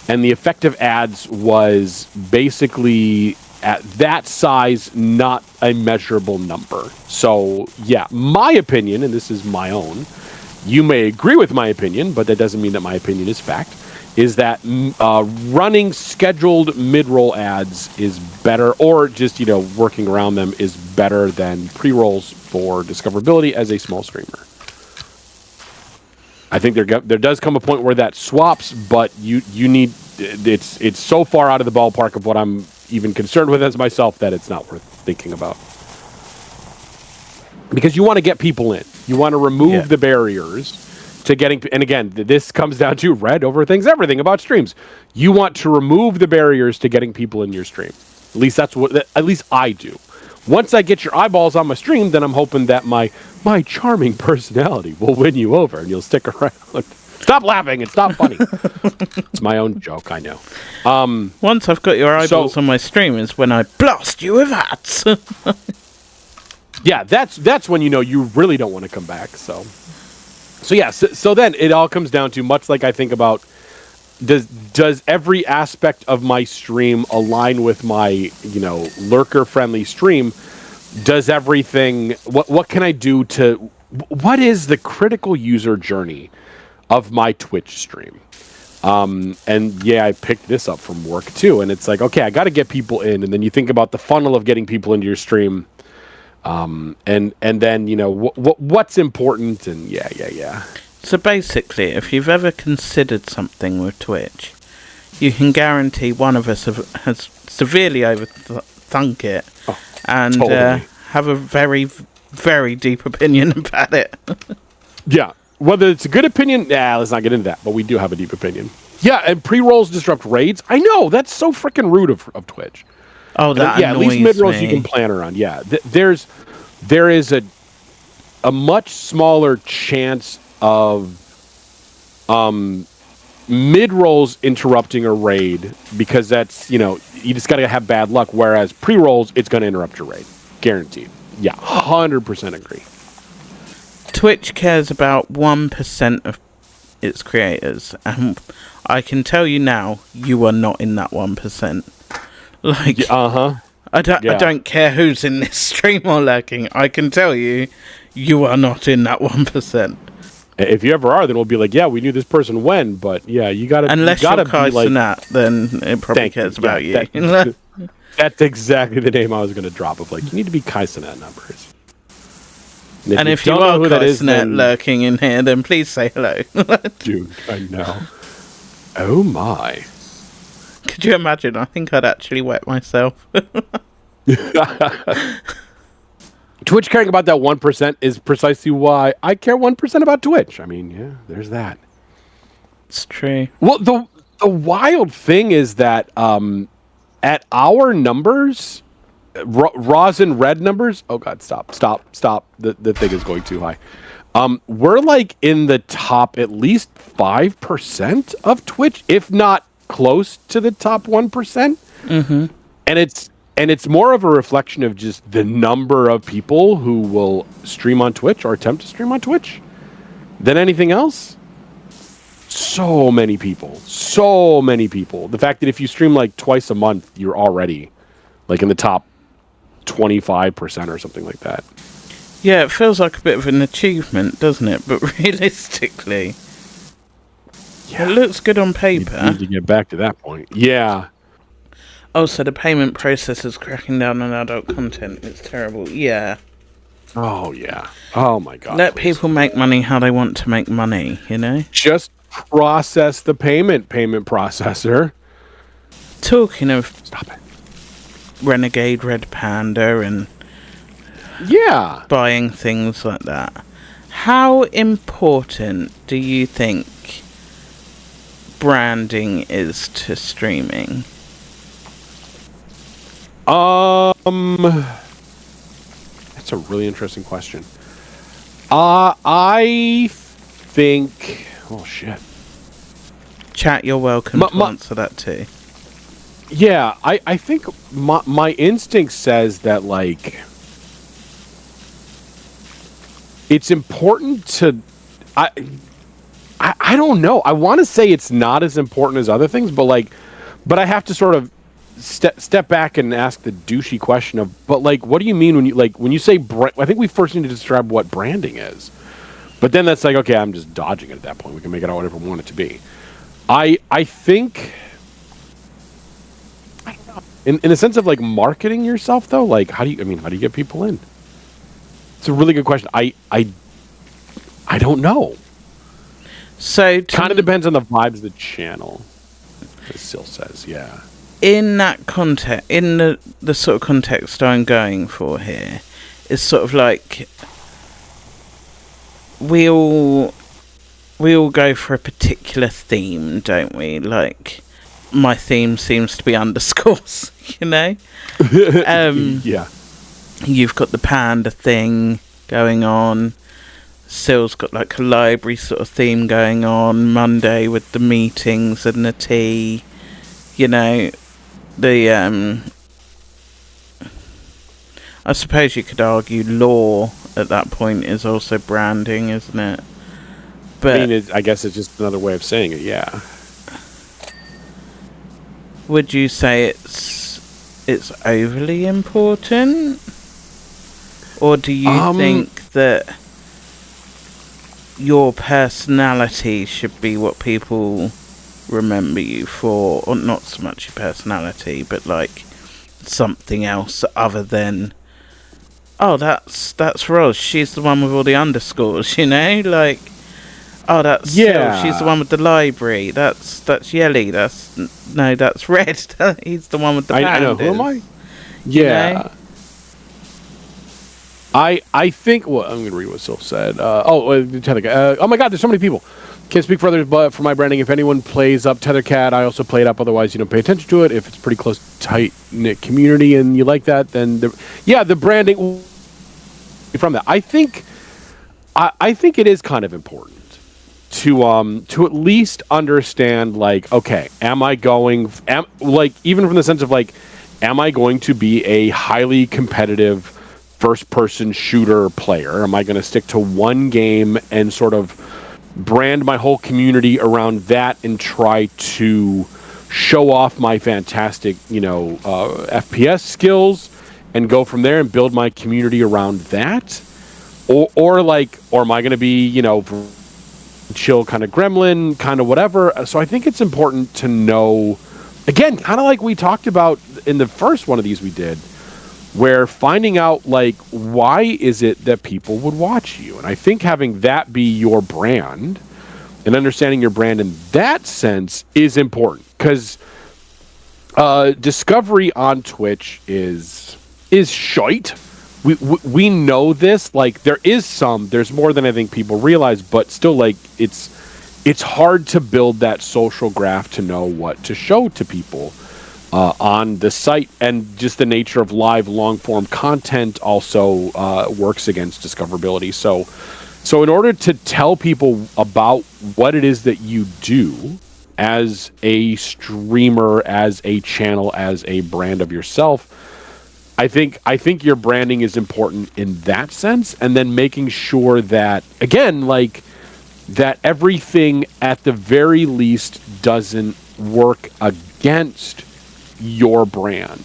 and the effect of ads was basically at that size not a measurable number. So yeah, my opinion, and this is my own, you may agree with my opinion, but that doesn't mean that my opinion is fact, is that running scheduled mid-roll ads is better, or just, working around them is better than pre-rolls for discoverability as a small streamer. I think there does come a point where that swaps, but you need, it's so far out of the ballpark of what I'm even concerned with as myself that it's not worth thinking about. Because you want to get people in. You want to remove the barriers to getting, and again, this comes down to Red overthinks everything about streams. You want to remove the barriers to getting people in your stream. At least at least I do. Once I get your eyeballs on my stream, then I'm hoping that my charming personality will win you over and you'll stick around. Stop laughing, it's not funny. It's my own joke, I know. Once I've got your eyeballs on my stream is when I blast you with ads. Yeah, that's when you really don't want to come back. So yeah, so then it all comes down to, much like I think about does every aspect of my stream align with my, lurker friendly stream? Does everything, what can I do to, what is the critical user journey of my Twitch stream? And yeah, I picked this up from work too. And it's like, okay, I got to get people in. And then you think about the funnel of getting people into your stream. And then, what's important, and yeah. So basically, if you've ever considered something with Twitch, you can guarantee one of us has severely overthunk it and totally. have a very, very deep opinion about it. Yeah. Whether it's a good opinion, let's not get into that, but we do have a deep opinion. Yeah, and pre-rolls disrupt raids. I know, that's so freaking rude of Twitch. Oh, that at least mid-rolls me. you can plan around. Yeah, there is a much smaller chance of mid-rolls interrupting a raid, because that's, you just got to have bad luck, whereas pre-rolls, it's going to interrupt your raid. Guaranteed. Yeah, 100% agree. Twitch cares about 1% of its creators, and I can tell you now, you are not in that 1%. Like, I don't care who's in this stream or lurking. I can tell you, you are not in that 1%. If you ever are, then we'll be like, yeah, we knew this person when, but yeah, you gotta. Unless you're Kai Cenat, then it probably cares about you. That's exactly the name I was going to drop. Of like, you need to be Kai Cenat numbers. And if you are Kai Cenat lurking in here, then please say hello. Dude, I know. Oh my. Could you imagine? I think I'd actually wet myself. Twitch caring about that 1% is precisely why I care 1% about Twitch. I mean, yeah, there's that. It's true. Well, the wild thing is that at our numbers, Ros and Red numbers. Oh God, stop! The thing is going too high. We're like in the top at least 5% of Twitch, if not close to the top 1%. Mm-hmm. And it's more of a reflection of just the number of people who will stream on Twitch or attempt to stream on Twitch than anything else. So many people. The fact that if you stream like twice a month, you're already like in the top 25% or something like that. Yeah, it feels like a bit of an achievement, doesn't it? But realistically, it looks good on paper. You need to get back to that point. Yeah. Oh, so the payment process is cracking down on adult content. It's terrible. Yeah. Oh, yeah. Oh, my God. Let people make money how they want to make money, Just process the payment processor. Talking of... Stop it. Renegade Red Panda and... Yeah. Buying things like that. How important do you think branding is to streaming? That's a really interesting question. I think... Oh, shit. Chat, you're welcome to answer that too. Yeah, I think my instinct says that, like... It's important to... I don't know. I want to say it's not as important as other things, but I have to sort of step back and ask the douchey question of, but like, what do you mean when you say I think we first need to describe what branding is. But then that's like, okay, I'm just dodging it at that point. We can make it out whatever we want it to be. I think, I don't know. In the sense of like marketing yourself though, like how do you get people in? It's a really good question. I don't know. So kind of depends on the vibes of the channel. As Sil says, yeah. In that context, in the sort of context I'm going for here, is sort of like we all go for a particular theme, don't we? Like my theme seems to be underscores, Yeah. You've got the panda thing going on. Sil's got like a library sort of theme going on. Monday with the meetings and the tea. I suppose you could argue law at that point is also branding, isn't it? But I guess it's just another way of saying it, yeah. would you say it's overly important? Or do you think that your personality should be what people remember you for? Or not so much your personality, but like something else other than, oh, that's Ros, she's the one with all the underscores, you know? Like, oh, that's Sil, she's the one with the library. That's Yelly. That's Red. He's the one with the pandas. I know. Who am I? Yeah. You know? I think. Well, I'm going to read what Sylph said. Oh my God, there's so many people. Can't speak for others, but for my branding, if anyone plays up Tethercat, I also play it up. Otherwise, you don't pay attention to it. If it's pretty close, tight-knit community and you like that, then the branding from that. I think it is kind of important to at least understand, like, okay, even from the sense of like, am I going to be a highly competitive first-person shooter player? Am I going to stick to one game and sort of brand my whole community around that and try to show off my fantastic, FPS skills and go from there and build my community around that? Or am I going to be, chill kind of gremlin, kind of whatever? So I think it's important to know, again, kind of like we talked about in the first one of these we did, where finding out, like, why is it that people would watch you? And I think having that be your brand and understanding your brand in that sense is important, because discovery on Twitch is shite. We know this. Like, there's more than I think people realize, but still, like, it's hard to build that social graph to know what to show to people on the site, and just the nature of live long form content also works against discoverability. So in order to tell people about what it is that you do as a streamer, as a channel, as a brand of yourself, I think your branding is important in that sense, and then making sure that, again, like, that everything at the very least doesn't work against your brand,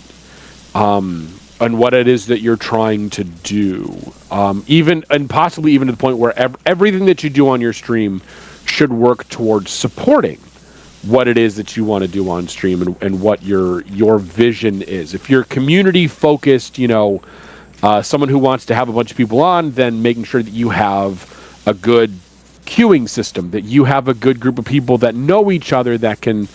and what it is that you're trying to do, possibly even to the point where everything that you do on your stream should work towards supporting what it is that you want to do on stream, and what your vision is. If you're community focused, someone who wants to have a bunch of people on, then making sure that you have a good queuing system, that you have a good group of people that know each other, that can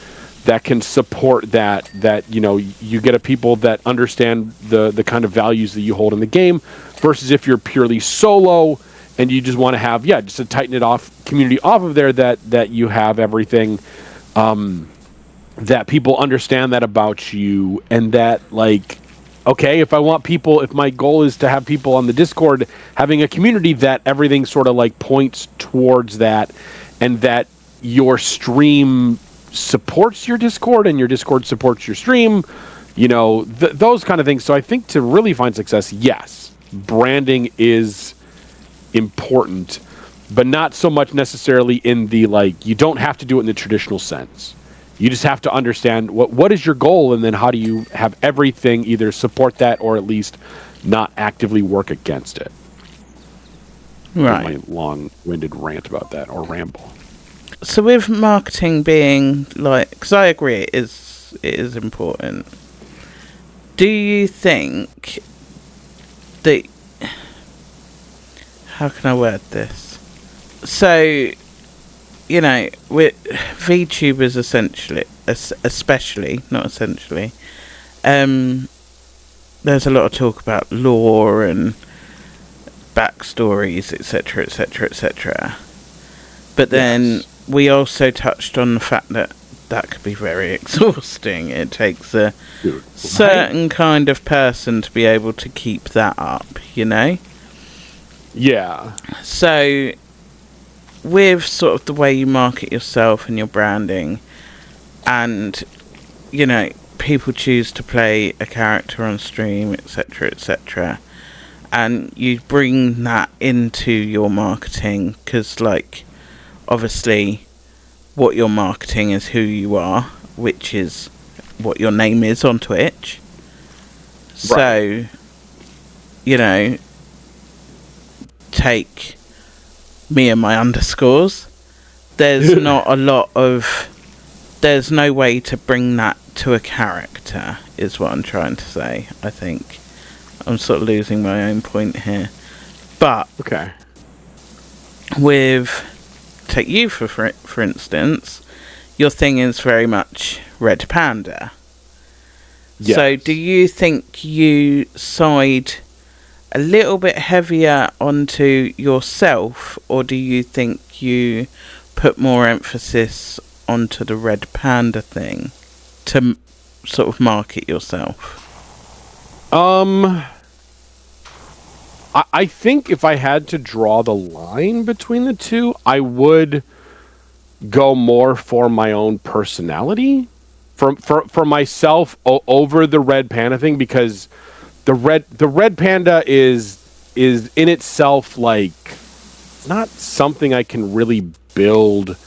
support that you get a people that understand the kind of values that you hold in the game, versus if you're purely solo and you just want to have just a tight knit off community off of there, that you have everything, that people understand that about you, and that, like, okay, if my goal is to have people on the Discord, having a community that everything sort of like points towards that, and that your stream supports your Discord and your Discord supports your stream, those kind of things. So I think to really find success, yes, branding is important, but not so much necessarily in the, like, you don't have to do it in the traditional sense. You just have to understand what is your goal, and then how do you have everything either support that or at least not actively work against it. Right. My long-winded rant about that, or ramble. So with marketing being, like, because I agree it is important, do you think that, how can I word this? So, with VTubers especially, not essentially, there's a lot of talk about lore and backstories, etc., etc., etc. But then we also touched on the fact that could be very exhausting. It takes a certain kind of person to be able to keep that up, Yeah. So, with sort of the way you market yourself and your branding, and, people choose to play a character on stream, etc., etc., and you bring that into your marketing, because, like, obviously what you're marketing is who you are, which is, what your name is on Twitch. So, you know, take me and my underscores. There's not a lot of... There's no way to bring that to a character, is what I'm trying to say, I think. I'm sort of losing my own point here. But... Okay. With... Take you, for instance, your thing is very much Red Panda. Yes. So do you think you side a little bit heavier onto yourself, or do you think you put more emphasis onto the Red Panda thing to sort of market yourself? I think if I had to draw the line between the two, I would go more for my own personality, for myself over the Red Panda thing, because the Red Panda is in itself like not something I can really build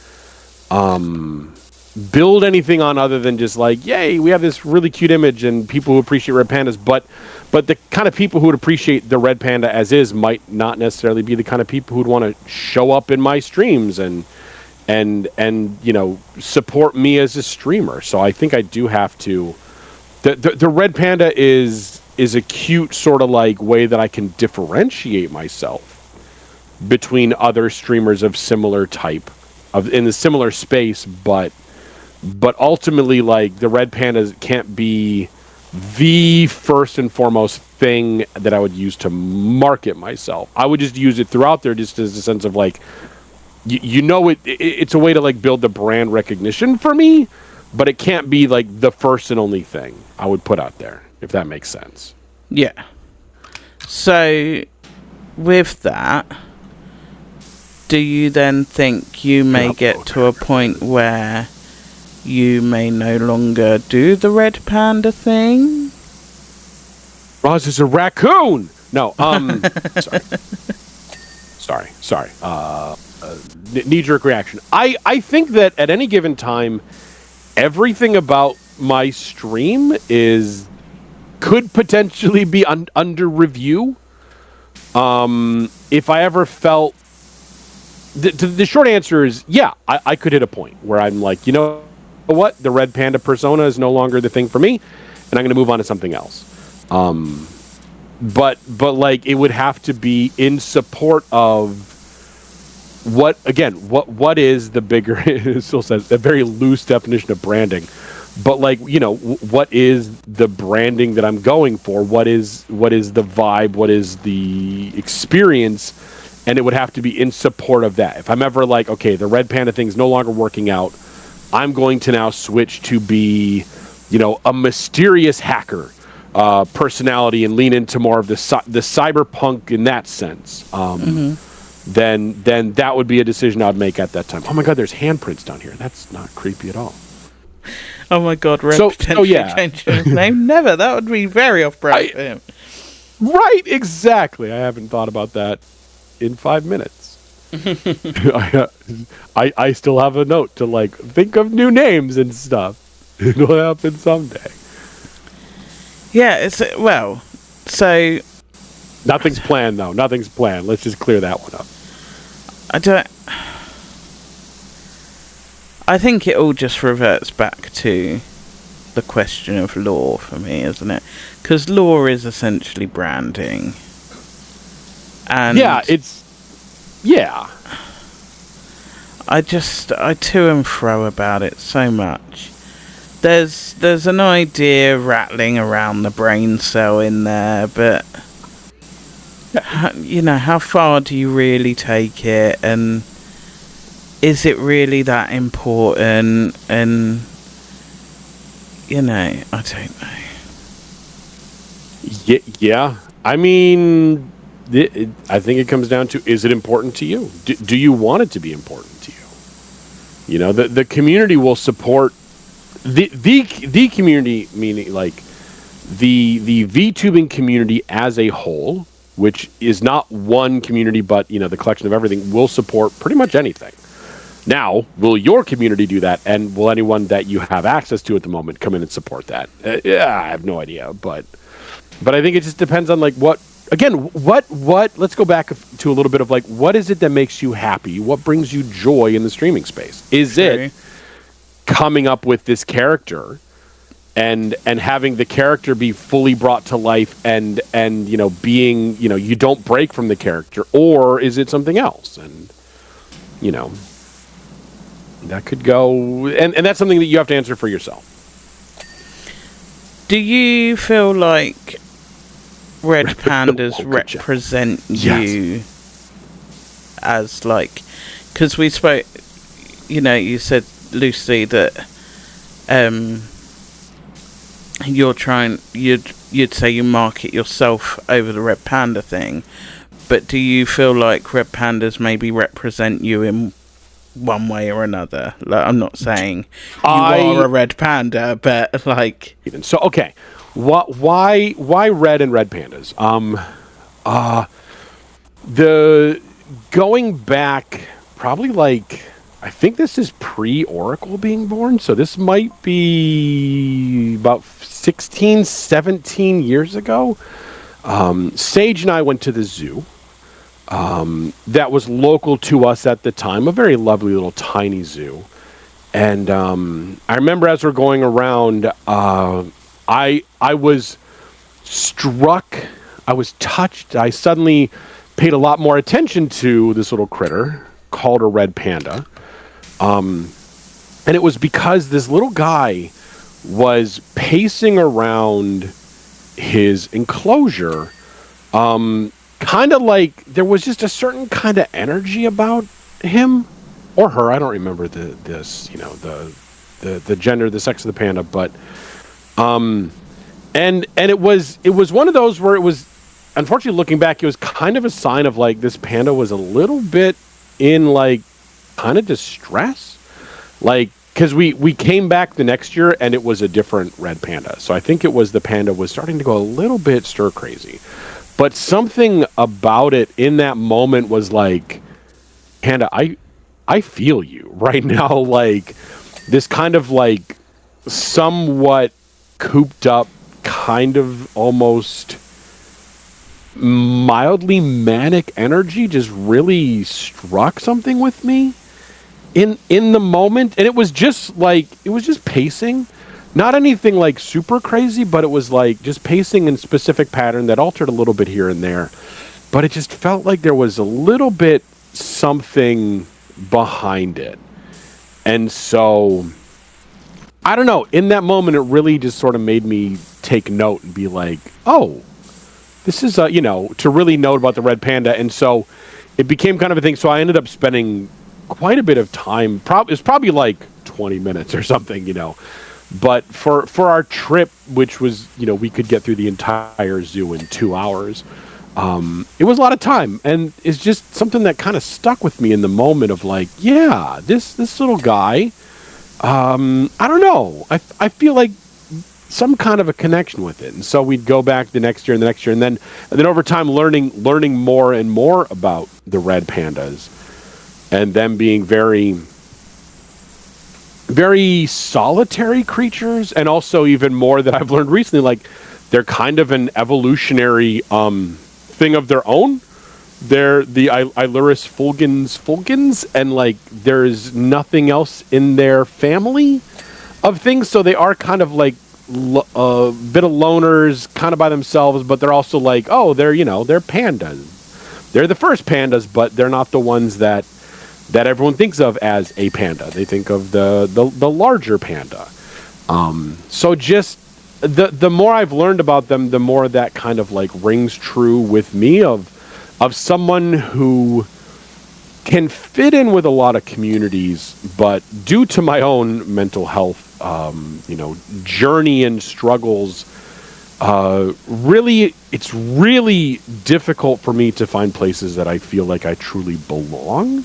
anything on other than just like, yay, we have this really cute image and people who appreciate red pandas, but the kind of people who would appreciate the red panda as is might not necessarily be the kind of people who'd want to show up in my streams and you know, support me as a streamer. So I think I do have to. The red panda is a cute sort of like way that I can differentiate myself between other streamers of similar type, in the similar space, but ultimately, like, the red panda can't be the first and foremost thing that I would use to market myself. I would just use it throughout there just as a sense of like, you know, it's a way to like build the brand recognition for me, but it can't be like the first and only thing I would put out there, if that makes sense. Yeah. So with that, do you then think you may get to a point where you may no longer do the red panda thing? Roz is a raccoon! No, sorry. Knee-jerk reaction. I think that at any given time, everything about my stream could potentially be under review. If I ever felt... The short answer is, yeah, I could hit a point where I'm like, you know what? The red panda persona is no longer the thing for me, and I'm going to move on to something else. But like, it would have to be in support of what is the bigger, it still says a very loose definition of branding, but like, you know, what is the branding that I'm going for? What is the vibe? What is the experience? And it would have to be in support of that. If I'm ever like, okay, the red panda thing's no longer working out, I'm going to now switch to be, you know, a mysterious hacker personality and lean into more of the cyberpunk in that sense. Then that would be a decision I'd make at that time. Oh my God, there's handprints down here. That's not creepy at all. Oh my God, Red potentially changing his name? Never. That would be very off-brand for him. Right, exactly. I haven't thought about that in 5 minutes. I still have a note to like think of new names and stuff. It'll happen someday. Yeah, so nothing's planned though. Nothing's planned. Let's just clear that one up. I think it all just reverts back to the question of lore for me, isn't it? Because lore is essentially branding. And yeah. I to and fro about it so much. There's an idea rattling around the brain cell in there, but you know, how far do you really take it, and is it really that important? And you know, I don't know. Yeah. I mean, I think it comes down to, is it important to you? Do you want it to be important to you? You know, the community will support the community, meaning like the VTubing community as a whole, which is not one community, but you know, the collection of everything, will support pretty much anything. Now, will your community do that? And will anyone that you have access to at the moment come in and support that? Yeah, I have no idea, but I think it just depends on like what. Again, what? Let's go back to a little bit of like, what is it that makes you happy? What brings you joy in the streaming space? Is it coming up with this character and having the character be fully brought to life and being you don't break from the character, or is it something else? And that could go, and that's something that you have to answer for yourself. Do you feel like red pandas represent you as like, because we spoke, you said loosely that you'd say you market yourself over the red panda thing, but do you feel like red pandas maybe represent you in one way or another? Like, I'm not saying you are a red panda, but like, so okay. Why red and red pandas? The going back probably like, I think this is pre-Oracle being born, so this might be about 16, 17 years ago. Sage and I went to the zoo. That was local to us at the time, a very lovely little tiny zoo. And I remember as we're going around, I was struck, I was touched, I suddenly paid a lot more attention to this little critter called a red panda. And it was because this little guy was pacing around his enclosure, kind of like there was just a certain kind of energy about him or her. I don't remember the gender, the sex of the panda, but and it was one of those where it was, unfortunately looking back, it was kind of a sign of like this panda was a little bit in like kind of distress, like because we came back the next year and it was a different red panda. So I think it was the panda was starting to go a little bit stir crazy, but something about it in that moment was like, panda, I feel you right now. Like this kind of like somewhat cooped up, kind of almost mildly manic energy just really struck something with me in the moment. And it was just pacing, not anything like super crazy, but it was like just pacing in specific pattern that altered a little bit here and there, but it just felt like there was a little bit something behind it. And so I don't know, in that moment, it really just sort of made me take note and be like, oh, this is, to really note about the red panda. And so it became kind of a thing. So I ended up spending quite a bit of time. It was probably like 20 minutes or something, But for our trip, which was, we could get through the entire zoo in 2 hours, it was a lot of time. And it's just something that kind of stuck with me in the moment of like, yeah, this little guy, I don't know. I feel like some kind of a connection with it. And so we'd go back the next year and the next year. And then over time, learning more and more about the red pandas and them being very, very solitary creatures. And also even more that I've learned recently, like they're kind of an evolutionary thing of their own. They're the Ilurus fulgens, and like there's nothing else in their family of things, so they are kind of like a bit of loners, kind of by themselves, but they're also like, oh, they're pandas. They're the first pandas, but they're not the ones that everyone thinks of as a panda. They think of the larger panda. So just the more I've learned about them, the more that kind of like rings true with me of someone who can fit in with a lot of communities, but due to my own mental health, journey and struggles, it's really difficult for me to find places that I feel like I truly belong.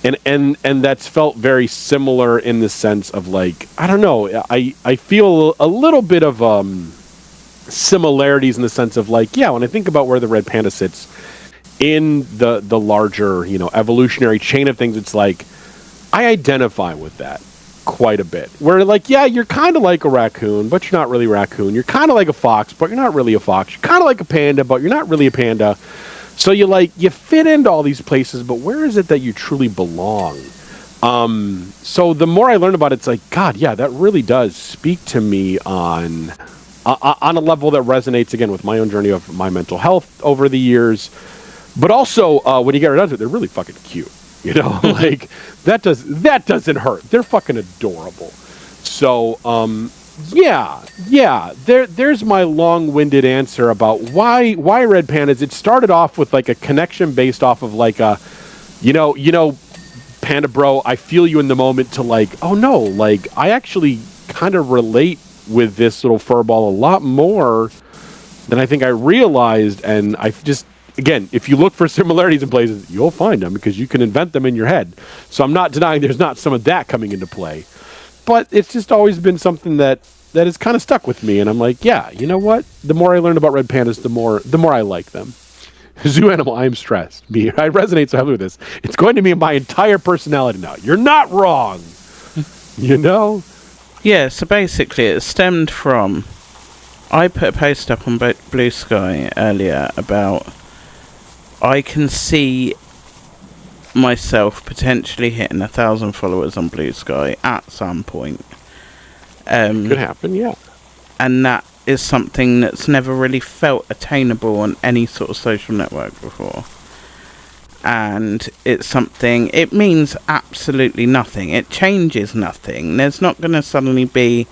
And that's felt very similar in the sense of like, I don't know, I feel a little bit of similarities in the sense of like, yeah, when I think about where the red panda sits in the larger, evolutionary chain of things, it's like I identify with that quite a bit. Where like, yeah, you're kind of like a raccoon, but you're not really a raccoon. You're kind of like a fox, but you're not really a fox. You're kind of like a panda, but you're not really a panda. So you fit into all these places, but where is it that you truly belong? So the more I learn about it, it's like, God, yeah, that really does speak to me on a level that resonates again with my own journey of my mental health over the years. But also, when you get down to it, they're really fucking cute. You know, like that doesn't hurt. They're fucking adorable. So, there's my long-winded answer about why red pandas. It started off with like a connection based off of like a, Panda Bro, I feel you in the moment, to like, oh no, like I actually kind of relate with this little furball a lot more than I think I realized. And I just, again, if you look for similarities in places, you'll find them because you can invent them in your head. So I'm not denying there's not some of that coming into play, but it's just always been something that has kind of stuck with me. And I'm like, yeah, you know what? The more I learn about red pandas, the more I like them. Zoo animal, I am stressed. I resonate so heavily with this. It's going to be my entire personality now. You're not wrong. You know? Yeah, so basically it stemmed from... I put a post up on Blue Sky earlier about... I can see myself potentially hitting 1,000 followers on Blue Sky at some point. Could happen, yeah. And that is something that's never really felt attainable on any sort of social network before. And it's something, it means absolutely nothing. It changes nothing. There's not going to suddenly be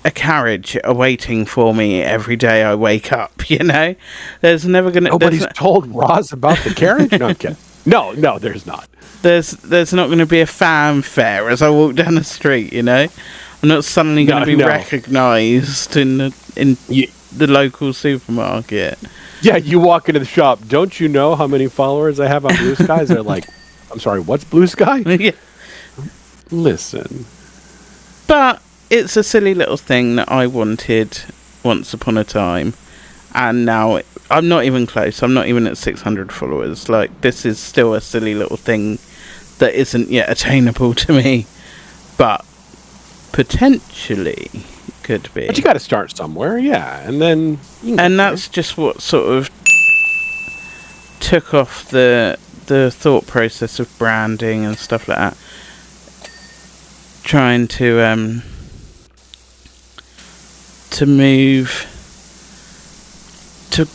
a carriage awaiting for me every day I wake up, you know? There's never going to... Nobody's told Roz about the carriage? No, I'm kidding. No, there's not. There's not going to be a fanfare as I walk down the street, you know? I'm not suddenly going to be recognised in the local supermarket. Yeah, you walk into the shop. Don't you know how many followers I have on Blue Sky? They're like, I'm sorry, what's Blue Sky? Yeah. Listen. But it's a silly little thing that I wanted once upon a time. And now I'm not even close. I'm not even at 600 followers. Like, this is still a silly little thing that isn't yet attainable to me. But potentially could be. But you got to start somewhere, yeah. And then... And that's just what sort of took off the thought process of branding and stuff like that. Trying to move to...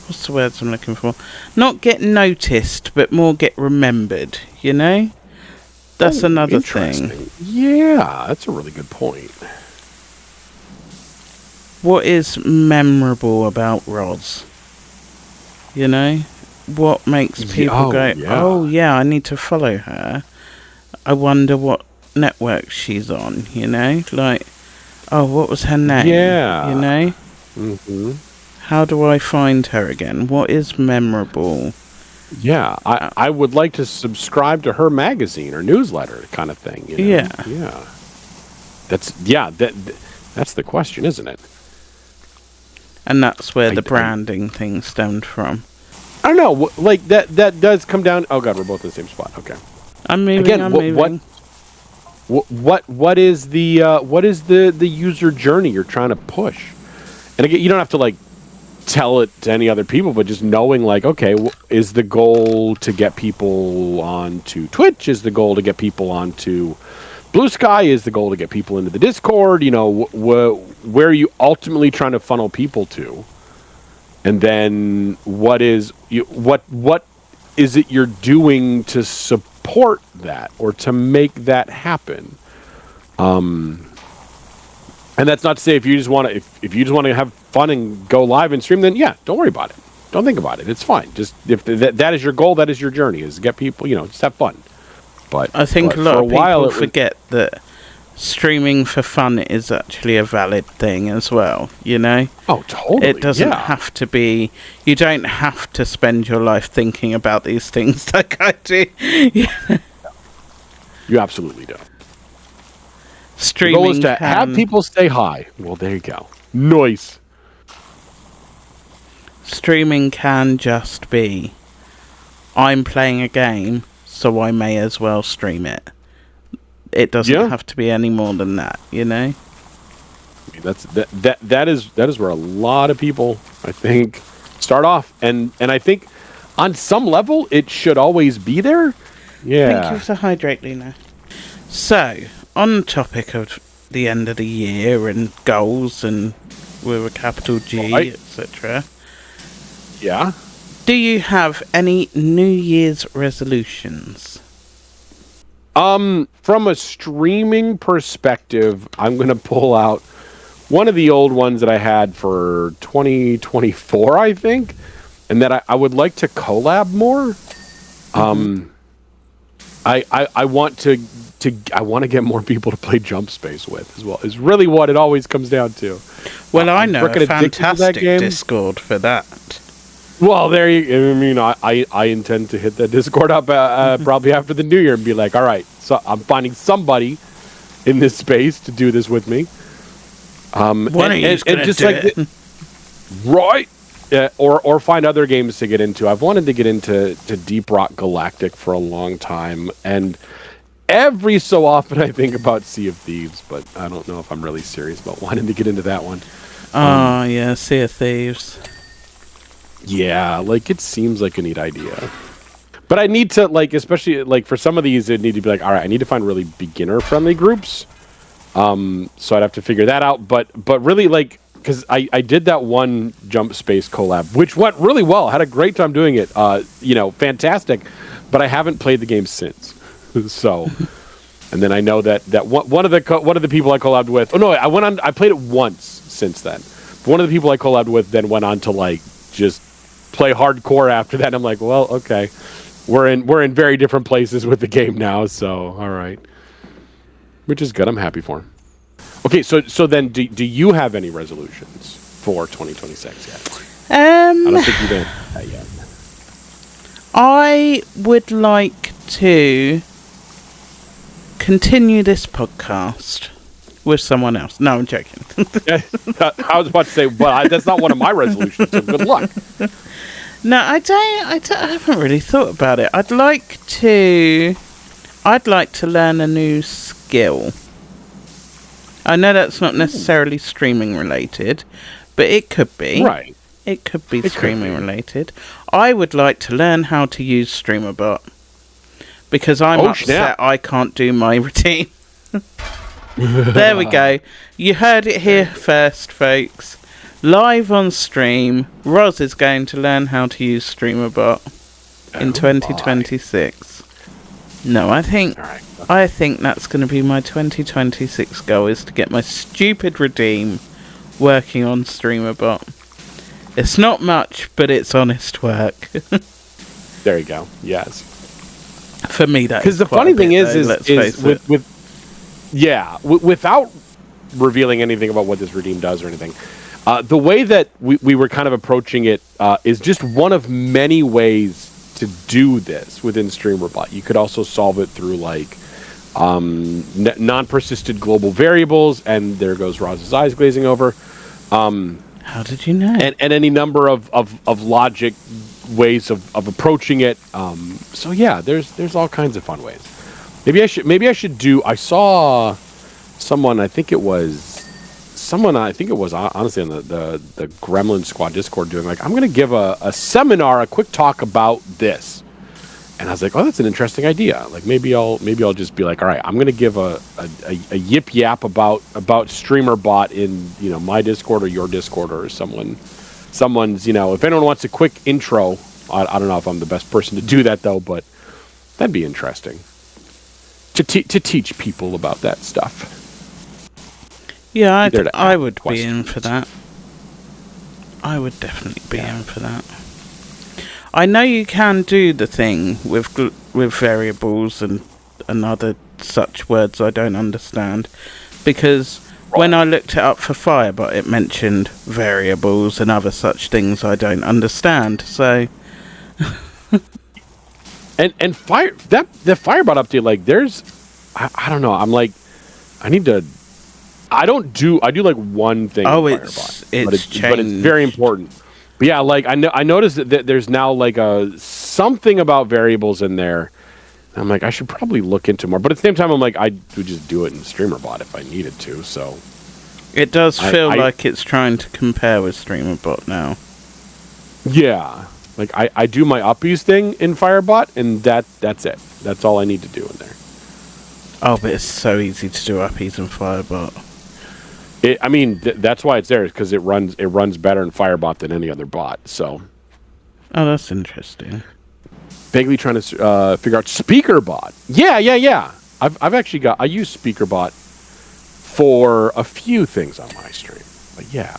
What's the words I'm looking for? Not get noticed, but more get remembered, you know? That's another thing. Yeah, that's a really good point. What is memorable about Ros? You know? What makes people go, oh yeah, I need to follow her. I wonder what network she's on, you know? Like, oh, what was her name? Yeah. You know? Mm-hmm. How do I find her again? What is memorable? Yeah, I would like to subscribe to her magazine or newsletter kind of thing. You know? Yeah. That's the question, isn't it? And that's where the branding thing stemmed from. I don't know, like that does come down. Oh God, we're both in the same spot. Okay. I'm moving. What is the user journey you're trying to push? And again, you don't have to like tell it to any other people, but just knowing like, okay, is the goal to get people onto Twitch? Is the goal to get people onto Blue Sky? Is the goal to get people into the Discord? You know, where are you ultimately trying to funnel people to? And then what is it you're doing to support that or to make that happen? And that's not to say if you just want to have fun and go live and stream, then yeah, don't worry about it. Don't think about it. It's fine. Just if that is your goal, that is your journey, is get people, just have fun. But I think a lot of people forget that streaming for fun is actually a valid thing as well, you know? Oh, totally. It doesn't have to be, you don't have to spend your life thinking about these things like I do. You absolutely don't. Streaming the goal is to have people say hi. Well, there you go. Nice. Streaming can just be, I'm playing a game, so I may as well stream it. It doesn't have to be any more than that, you know? I mean, that is where a lot of people, I think, start off, and I think on some level it should always be there. Yeah. Thank you for hydrate, Luna. So, on the topic of the end of the year and goals and with a capital G, etc. Yeah. Do you have any New Year's resolutions? From a streaming perspective, I'm going to pull out one of the old ones that I had for 2024, I think, and that I would like to collab more. I want to get more people to play Jump Space with as well. Is really what it always comes down to. Well, I know a fantastic Discord for that. Well, there you. I mean, I intend to hit that Discord up probably after the New Year and be like, all right, so I'm finding somebody in this space to do this with me. One of you's gonna do it. Right. Or find other games to get into. I've wanted to get into Deep Rock Galactic for a long time, and every so often I think about Sea of Thieves, but I don't know if I'm really serious about wanting to get into that one. Yeah, Sea of Thieves. Yeah, like it seems like a neat idea. But I need to, like, especially like for some of these, it need to be like, all right, I need to find really beginner-friendly groups. So I'd have to figure that out. But really, like, because I did that one Jump Space collab, which went really well. Had a great time doing it. Fantastic. But I haven't played the game since. So, and then I know that one of the people I collabed with. Oh no, I played it once since then. One of the people I collabed with then went on to like just play hardcore after that. And I'm like, well, okay, we're in very different places with the game now. So all right, which is good. I'm happy for him. Okay, so then do you have any resolutions for 2026 yet? I don't think you've done that yet. I would like to continue this podcast with someone else. No, I'm joking. I was about to say, but that's not one of my resolutions, so good luck. No, I haven't really thought about it. I'd like to learn a new skill. I know that's not necessarily streaming related, but it could be. Right. It could be streaming related. I would like to learn how to use StreamerBot because I'm upset I can't do my routine. There we go. You heard it here first, folks. Live on stream, Ros is going to learn how to use StreamerBot in 2026. No, I think that's going to be my 2026 goal, is to get my stupid redeem working on StreamerBot. It's not much, but it's honest work. There you go. Yes. For me, that because the funny thing is without revealing anything about what this redeem does or anything, the way that we were kind of approaching it is just one of many ways to do this within StreamerBot. You could also solve it through like non-persistent global variables, and there goes Roz's eyes glazing over. How did you know? And any number of logic ways of approaching it. So yeah, there's all kinds of fun ways. Maybe I should do. I saw someone. I think it was honestly on the Gremlin Squad Discord doing like, I'm going to give a seminar, a quick talk about this. And I was like, oh, that's an interesting idea. Like maybe I'll just be like, all right, I'm going to give a yip yap about StreamerBot in my Discord or your Discord or someone's if anyone wants a quick intro. I don't know if I'm the best person to do that though, but that'd be interesting to teach people about that stuff. Yeah, I would be in for that. I would definitely be in for that. I know you can do the thing with variables and other such words I don't understand, because when I looked it up for Firebot, it mentioned variables and other such things I don't understand. So, and the Firebot update, like I don't know. I'm like, I do like one thing. Oh, in it's changed. But it's very important. But yeah, like I noticed that there's now like something about variables in there I'm like, I should probably look into more. But at the same time, I'm like, I would just do it in StreamerBot if I needed to. So It does feel like it's trying to compare with StreamerBot now. Yeah. Like, I do my uppies thing in Firebot, and that's it. That's all I need to do in there. Oh, but it's so easy to do uppies in Firebot. That's why it's there, because it runs better in Firebot than any other bot. So, oh, that's interesting. vaguely trying to figure out SpeakerBot. Yeah. I use SpeakerBot for a few things on my stream. But yeah,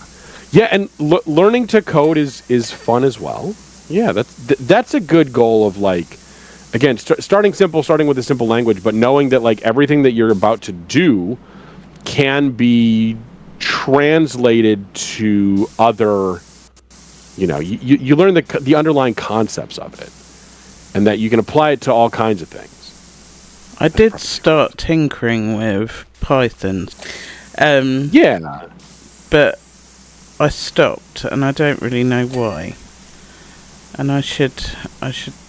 and learning to code is fun as well. Yeah, that's a good goal of, like, again, starting simple, starting with a simple language, but knowing that, like, everything that you're about to do can be translated to other, you learn the underlying concepts of it, and that you can apply it to all kinds of things. I did start tinkering with Python. Yeah. But I stopped, and I don't really know why. And I should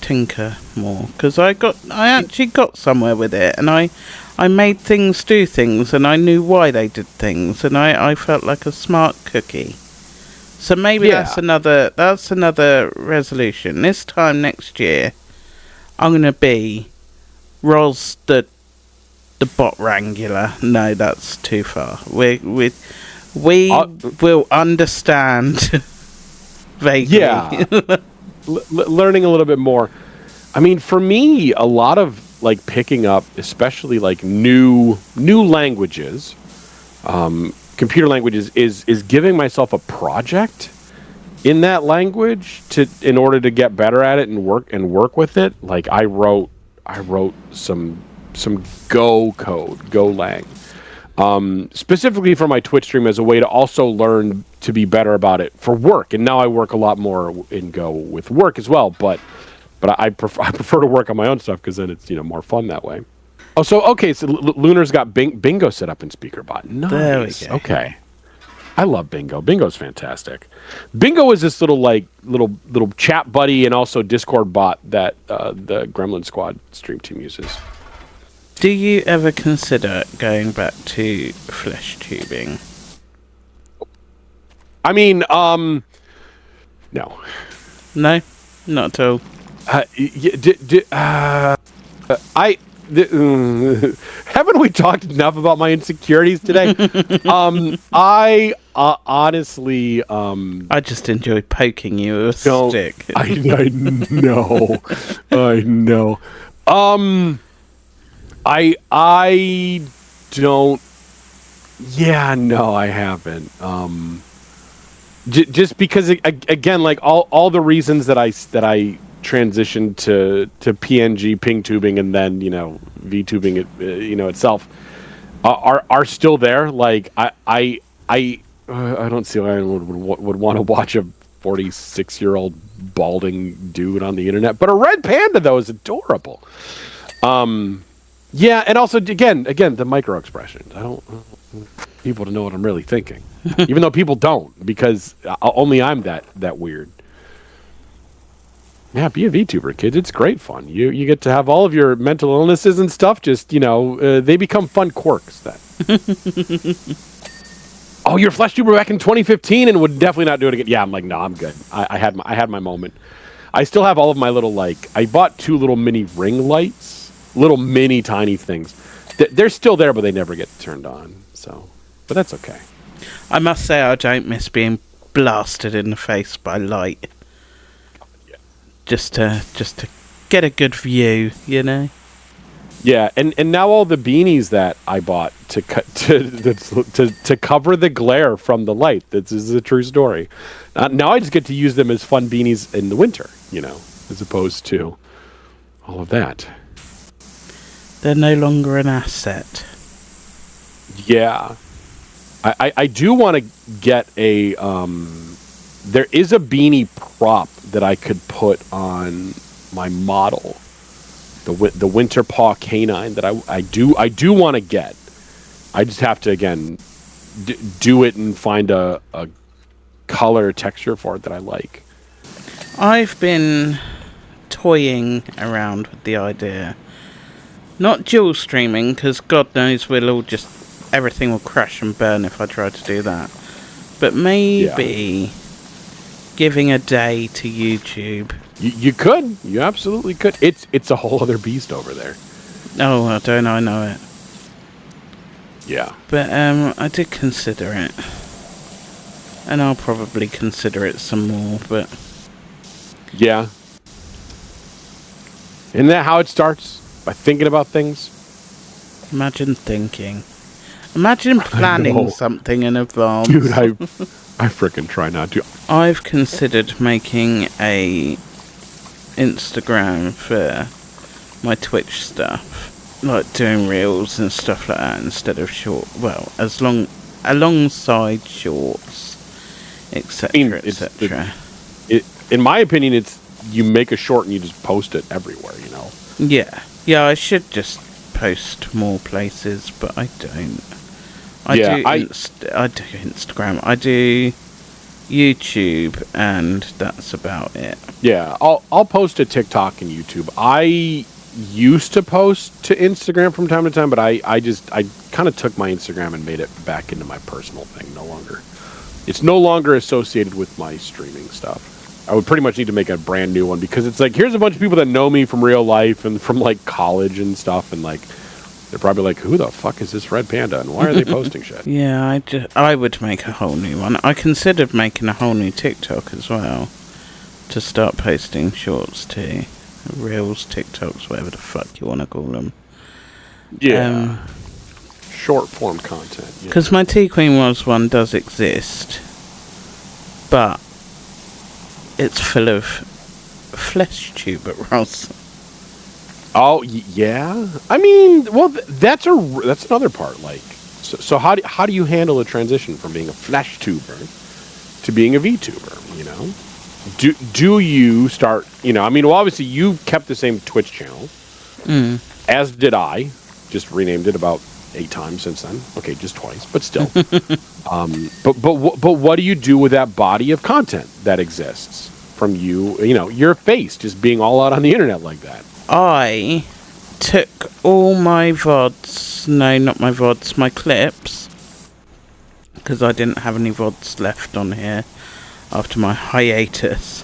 tinker more, because I actually got somewhere with it, and I made things do things, and I knew why they did things, and I felt like a smart cookie. So maybe that's another resolution. This time next year, I'm gonna be Ros the bot wrangler. No, that's too far. We will understand vaguely. Yeah. Learning a little bit more. I mean, for me, a lot of, like, picking up, especially, like, new languages, computer languages, is giving myself a project in that language in order to get better at it and work with it. Like, I wrote some Go code, Golang, specifically for my Twitch stream as a way to also learn to be better about it for work. And now I work a lot more in Go with work as well. But I prefer to work on my own stuff, because then it's more fun that way. Oh, so Lunar's got Bingo set up in SpeakerBot. Nice. There we go. Okay. I love Bingo. Bingo's fantastic. Bingo is this little chat buddy and also Discord bot that the Gremlin Squad stream team uses. Do you ever consider going back to flesh tubing? I mean, no. No, not at all. Haven't we talked enough about my insecurities today? I honestly, I just enjoy poking you with a stick. I know. I know. I don't. Yeah, no, I haven't. Just because, again, like all the reasons that I transitioned to PNG ping tubing and then VTubing it itself are still there. Like I don't see why anyone would want to watch a 46-year-old balding dude on the internet, but a red panda though is adorable. Yeah, and also again the micro expressions. I don't want people to know what I'm really thinking, even though people don't, because only I'm that weird. Yeah, be a VTuber, kids. It's great fun. You get to have all of your mental illnesses and stuff. Just they become fun quirks then. Oh, you're a flesh tuber back in 2015 and would definitely not do it again. Yeah, I'm like, no, I'm good. I had my moment. I still have all of my little, like, I bought 2 little mini ring lights, little mini tiny things. They're still there, but they never get turned on. So, but that's okay. I must say, I don't miss being blasted in the face by light. Yeah. Just to get a good view, Yeah, and now all the beanies that I bought to cover the glare from the light. This is a true story. Now I just get to use them as fun beanies in the winter, as opposed to all of that. They're no longer an asset. Yeah, I do want to get a. There is a beanie prop that I could put on my model. The winter paw canine that I do want to get. I just have to again do it and find a color texture for it that I like. I've been toying around with the idea Not dual streaming, because God knows everything will crash and burn if I try to do that. But maybe giving a day to YouTube. You could. You absolutely could. It's a whole other beast over there. Oh, I don't know, I know it. Yeah. But I did consider it. And I'll probably consider it some more, but... Yeah. Isn't that how it starts? By thinking about things? Imagine thinking. Imagine planning something in advance. Dude, I frickin' try not to. I've considered making a Instagram for my Twitch stuff. Like doing reels and stuff like that instead of alongside shorts, etc., etc. In my opinion, it's you make a short and you just post it everywhere, you know? Yeah, I should just post more places, but I don't. I do Instagram. I do YouTube, and that's about it. Yeah, I'll post to TikTok and YouTube. I used to post to Instagram from time to time, but I kind of took my Instagram and made it back into my personal thing. It's no longer associated with my streaming stuff. I would pretty much need to make a brand new one because it's like, here's a bunch of people that know me from real life and from like college and stuff, and like they're probably like, who the fuck is this Red Panda and why are they posting shit? Yeah, I would make a whole new one. I considered making a whole new TikTok as well to start posting shorts to reels, TikToks, whatever the fuck you want to call them. Yeah, short form content. Because my T Queen Was one does exist, but it's full of flesh tuber rolls. Oh yeah, I mean, well, that's another part. Like, so how do you handle the transition from being a flesh tuber to being a VTuber? You know, do you start? You know, I mean, well, obviously you kept the same Twitch channel, as did I. Just renamed it about 8 times since then. Okay, just twice, but still. But what do you do with that body of content that exists from you? You know, your face just being all out on the internet like that. I took all my VODs, no, not my VODs, my clips, because I didn't have any VODs left on here after my hiatus,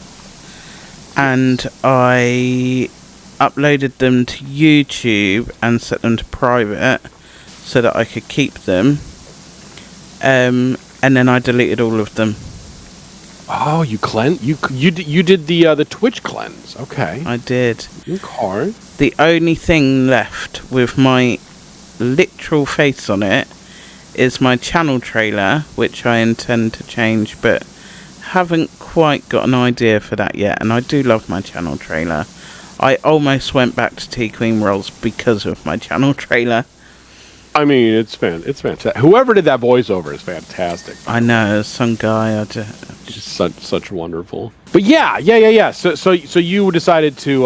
and I uploaded them to YouTube and set them to private so that I could keep them, and then I deleted all of them. Oh, you did the Twitch cleanse. Okay. I did. Okay. The only thing left with my literal face on it is my channel trailer, which I intend to change, but haven't quite got an idea for that yet. And I do love my channel trailer. I almost went back to T Queen Rolls because of my channel trailer. I mean, it's fantastic. Whoever did that voiceover is fantastic. I know, some guy. Just such wonderful. But yeah. So you decided to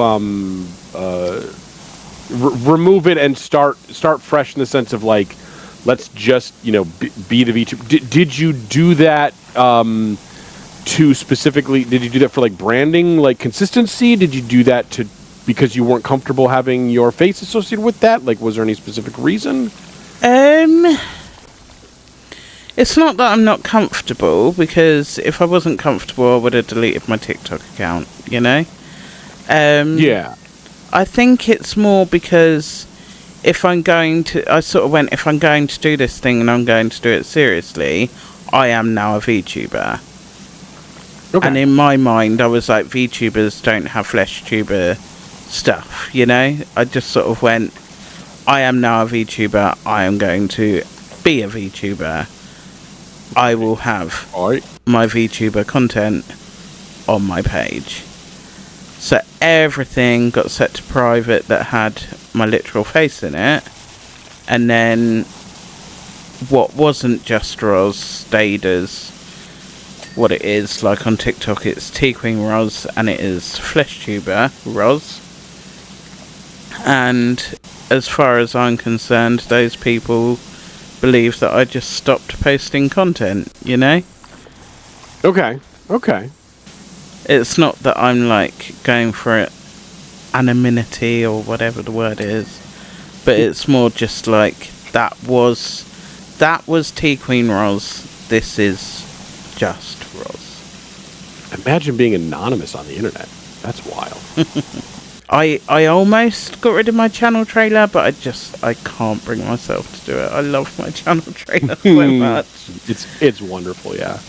remove it and start fresh in the sense of like, let's just be the VTuber. Did you do that to specifically? Did you do that for like branding, like consistency? Did you do that because you weren't comfortable having your face associated with that? Like, was there any specific reason? It's not that I'm not comfortable, because if I wasn't comfortable, I would have deleted my TikTok account, you know? Yeah. I think it's more because if I'm going to do this thing and I'm going to do it seriously, I am now a VTuber. Okay. And in my mind, I was like, VTubers don't have flesh tuber stuff, you know? I just sort of went, I am now a VTuber, I am going to be a VTuber. I will have my VTuber content on my page. So everything got set to private that had my literal face in it. And then what wasn't just Ros stayed as what it is. Like on TikTok, it's T Queen Ros and it is FleshTuber Ros. And as far as I'm concerned, those people believe that I just stopped posting content, you know? Okay. It's not that I'm like going for anonymity or whatever the word is, but it's more just like that was T Queen Ros. This is just Ros. Imagine being anonymous on the internet. That's wild. I almost got rid of my channel trailer, but I can't bring myself to do it. I love my channel trailer so much. It's wonderful, yeah.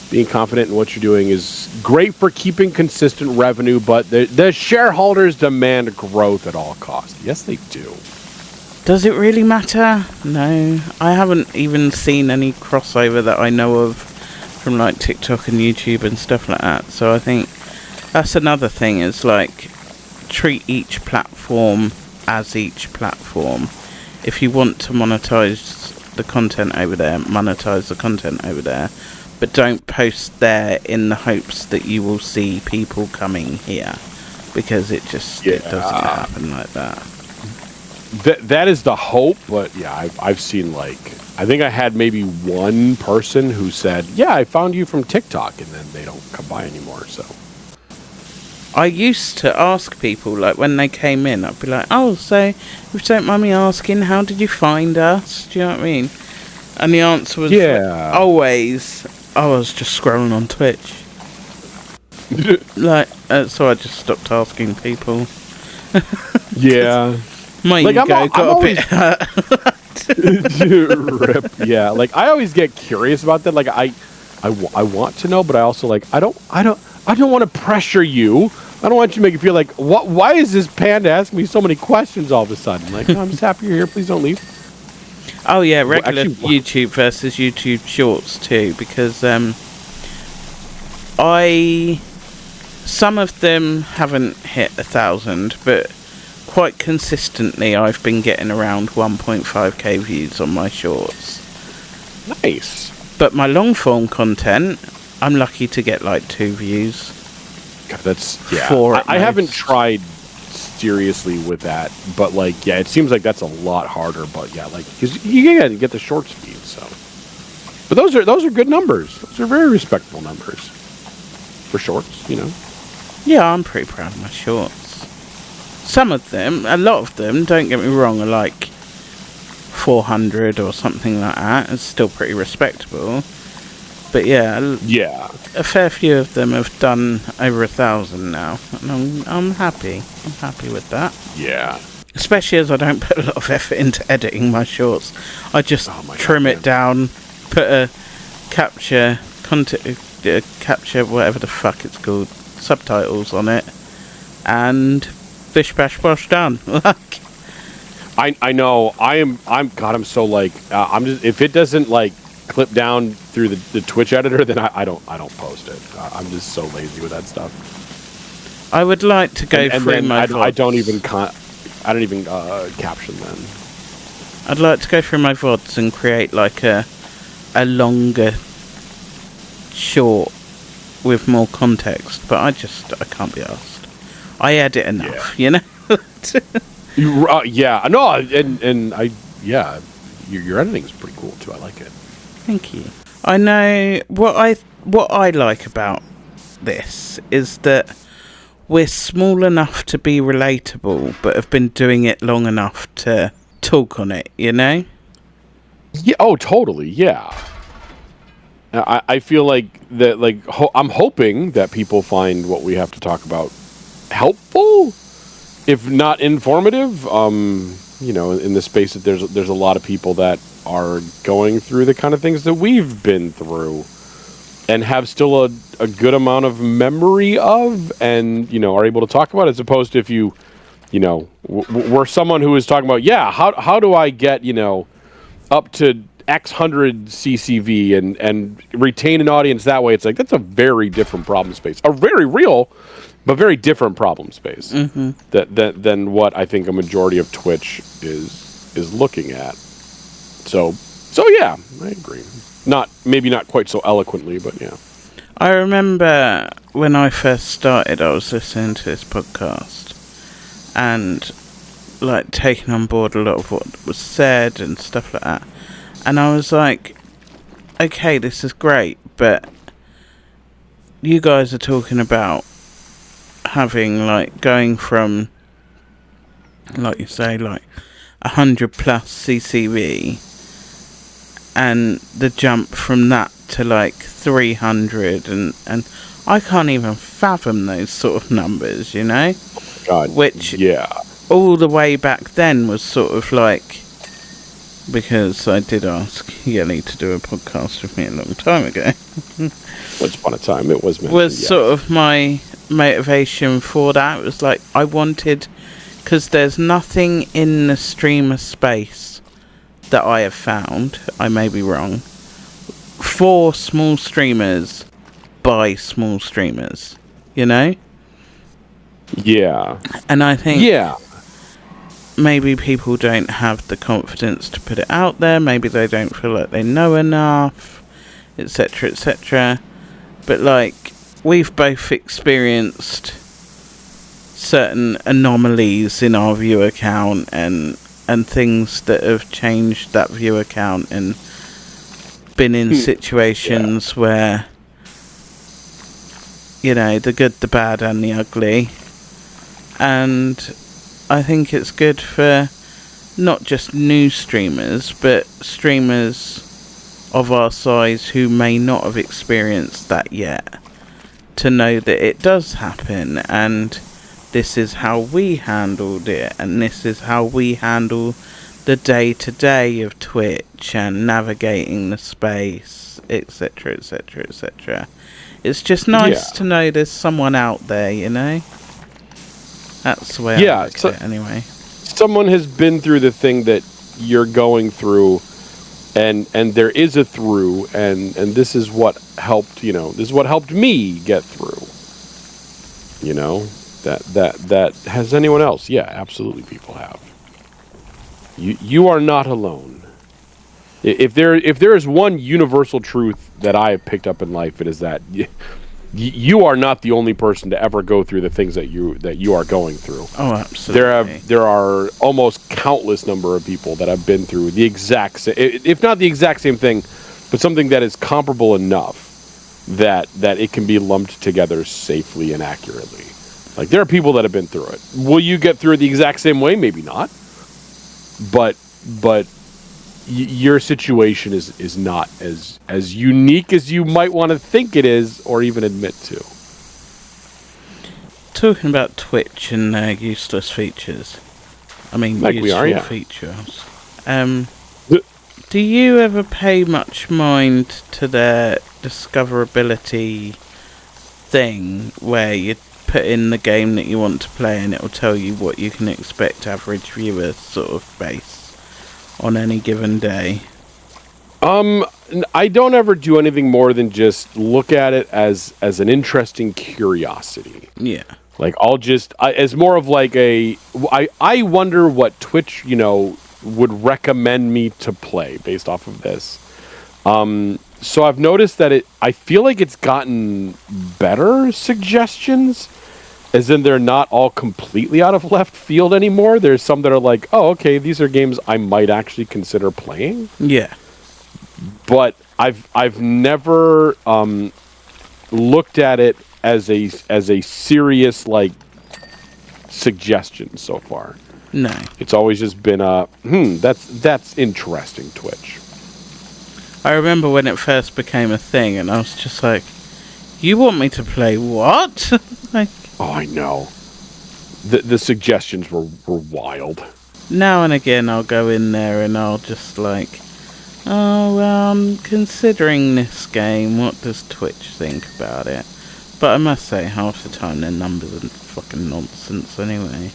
Being confident in what you're doing is great for keeping consistent revenue, but the shareholders demand growth at all costs. Yes, they do. Does it really matter? No. I haven't even seen any crossover that I know of from like TikTok and YouTube and stuff like that. So I think that's another thing, is like treat each platform as each platform. If you want to monetize the content over there, monetize the content over there. But don't post there in the hopes that you will see people coming here, because it doesn't happen like that. That is the hope, but yeah, I've seen I think I had maybe one person who said, "Yeah, I found you from TikTok," and then they don't come by anymore. So I used to ask people, like when they came in, I'd be like, "Oh, so if you don't mind me asking, how did you find us?" Do you know what I mean? And the answer was always, I was just scrolling on Twitch. So I just stopped asking people. Yeah. My ego got a bit hurt. Rip. Yeah, I always get curious about that. I want to know, but I also I don't want to pressure you. I don't want you to make it feel like, what? Why is this panda asking me so many questions all of a sudden? No, I'm just happy you're here. Please don't leave. Oh yeah, regular YouTube versus YouTube Shorts too, because some of them haven't hit 1,000, but quite consistently I've been getting around 1.5k views on my shorts. Nice. But my long form content, I'm lucky to get 2 views. God, that's 4. I haven't tried seriously with that, but it seems like that's a lot harder. But yeah, because you gotta get the shorts feed. So, but those are good numbers. Those are very respectable numbers for shorts. Yeah, I'm pretty proud of my shorts. Some of them, a lot of them, don't get me wrong, are 400 or something like that. It's still pretty respectable. But yeah, a fair few of them have done over 1,000 now, and I'm happy. I'm happy with that. Yeah. Especially as I don't put a lot of effort into editing my shorts. I just trim it down, put a capture whatever the fuck it's called, subtitles on it, and bish bash bosh done. I know. I'm so I'm just, if it doesn't clip down through the Twitch editor, then I don't post it. I'm just so lazy with that stuff. I would like to go through my VODs. I don't even caption them. I'd like to go through my VODs and create a longer short with more context, but I can't be asked. I edit enough, Yeah, no, and your editing is pretty cool too. I like it. Thank you. I know what I like about this is that we're small enough to be relatable, but have been doing it long enough to talk on it. Yeah. Oh, totally. Yeah. I feel that. I'm hoping that people find what we have to talk about helpful, if not informative. In the space that there's a lot of people that are going through the kind of things that we've been through and have still a good amount of memory of, and are able to talk about it, as opposed to if we're someone who is talking about, how do I get up to X hundred CCV and retain an audience that way. It's that's a very different problem space, a very real but very different problem space than what I think a majority of Twitch is looking at. So yeah, I agree. Maybe not quite so eloquently, but yeah. I remember when I first started, I was listening to this podcast and taking on board a lot of what was said and stuff like that. And I was like, okay, this is great, but you guys are talking about having going from, like you say, 100 plus CCV, and the jump from that to like 300, and I can't even fathom those sort of numbers, you know? God, which yeah, all the way back then was sort of like, because I did ask Yelly to do a podcast with me a long time ago. Once upon a time it was mentioned, was yes. sort of my motivation for that. It was like, I wanted, because there's nothing in the streamer space that I have found, I may be wrong, for small streamers by small streamers, you know? Yeah. And I think Yeah. maybe people don't have the confidence to put it out there, maybe they don't feel like they know enough, etc, etc. But like, we've both experienced certain anomalies in our viewer count and things that have changed that viewer count, and been in situations where, you know, the good, the bad and the ugly. And I think it's good for not just new streamers, but streamers of our size who may not have experienced that yet, to know that it does happen, and this is how we handled it, and this is how we handle the day-to-day of Twitch and navigating the space, etc, etc, etc. It's just nice to know there's someone out there, you know? That's the way I look at it anyway. Someone has been through the thing that you're going through, and there is a through, and this is what helped, you know, this is what helped me get through. You know, that has anyone else? Yeah, absolutely, people have. You are not alone. If there is one universal truth that I have picked up in life, it is that you are not the only person to ever go through the things that you are going through. Oh, absolutely. There are almost countless number of people that have been through the exact same, if not the exact same thing, but something that is comparable enough that it can be lumped together safely and accurately. Like, there are people that have been through it. Will you get through it the exact same way? Maybe not. But your situation is not as unique as you might want to think it is, or even admit to. Talking about Twitch and their useless features. I mean, like useful features. Do you ever pay much mind to their discoverability thing, where you put in the game that you want to play and it will tell you what you can expect average viewers sort of base on any given day? I don't ever do anything more than just look at it as an interesting curiosity. Yeah. Like, as more of like I wonder what Twitch, you know, would recommend me to play based off of this. So I've noticed that I feel like it's gotten better suggestions, as in they're not all completely out of left field anymore. There's some that are like, oh, okay, these are games I might actually consider playing. Yeah. But I've never looked at it as a serious, like, suggestion so far. No. It's always just been that's interesting, Twitch. I remember when it first became a thing, and I was just like, you want me to play what? Like, oh, I know. The suggestions were wild. Now and again I'll go in there and I'll just like, oh, well, I'm considering this game, what does Twitch think about it? But I must say, half the time their numbers are fucking nonsense anyway.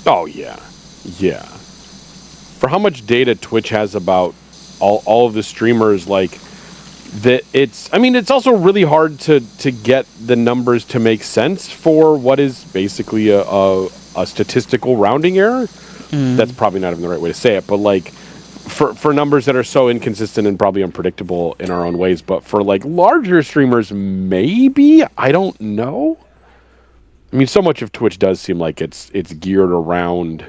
Oh, yeah. Yeah. For how much data Twitch has about all of the streamers, like, that it's also really hard to get the numbers to make sense for what is basically a statistical rounding error. That's probably not even the right way to say it, but like, for numbers that are so inconsistent and probably unpredictable in our own ways, but for like larger streamers, maybe, I don't know. I mean, so much of Twitch does seem like it's geared around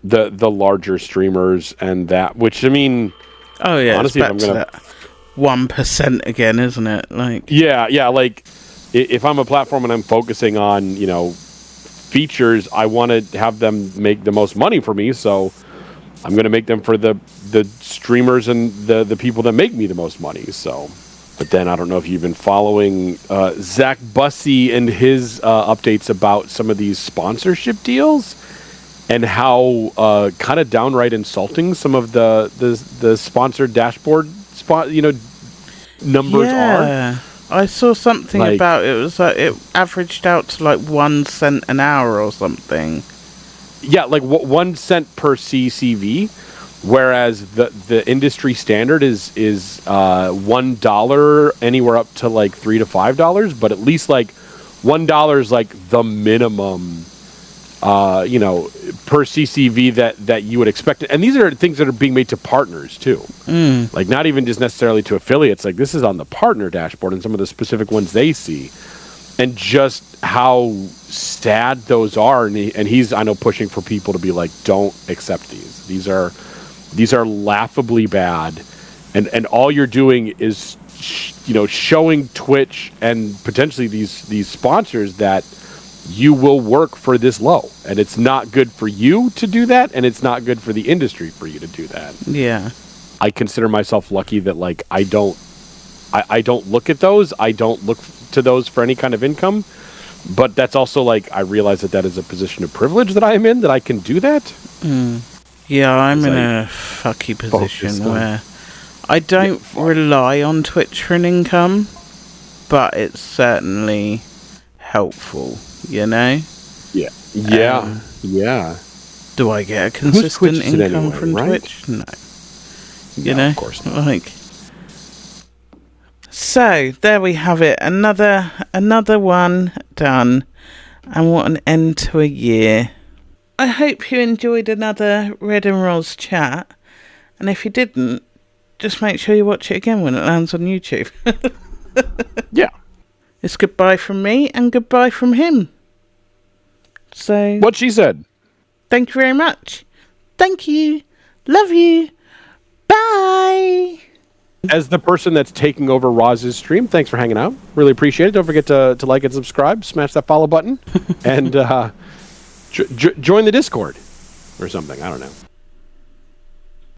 the larger streamers, and that, which, I mean, oh yeah, honestly, it's back to that 1% again, isn't it? Like, yeah, like, if I'm a platform and I'm focusing on, you know, features, I want to have them make the most money for me, so I'm going to make them for the streamers and the people that make me the most money. So, but then I don't know if you've been following Zach Bussey and his updates about some of these sponsorship deals and how kind of downright insulting some of the sponsored dashboard numbers are. I saw something about it was like it averaged out to like 1 cent an hour or something. Yeah, like 1 cent per CCV, whereas the industry standard is $1 anywhere up to like $3 to $5, but at least like $1 is like the minimum, per CCV that you would expect. And these are things that are being made to partners too, like not even just necessarily to affiliates. Like this is on the partner dashboard and some of the specific ones they see. And just how sad those are, and he's I know pushing for people to be like, don't accept these. These are laughably bad, and all you're doing is showing Twitch and potentially these sponsors that you will work for this low, and it's not good for you to do that, and it's not good for the industry for you to do that. Yeah, I consider myself lucky that like I don't look at those. I don't look to those for any kind of income, but that's also like I realize that is a position of privilege that I am in, that I can do that. Yeah, I'm in a fucky position where I don't rely on Twitch for an income, but it's certainly helpful, Yeah. Yeah. Do I get a consistent income from Twitch? No. Of course not. Like. So there we have it. Another one done, and what an end to a year. I hope you enjoyed another Red and Ros chat, and if you didn't, just make sure you watch it again when it lands on YouTube. Yeah. It's goodbye from me and goodbye from him. So what she said. Thank you very much. Thank you. Love you. Bye. As the person that's taking over Roz's stream, thanks for hanging out. Really appreciate it. Don't forget to like and subscribe. Smash that follow button. And join the Discord or something. I don't know.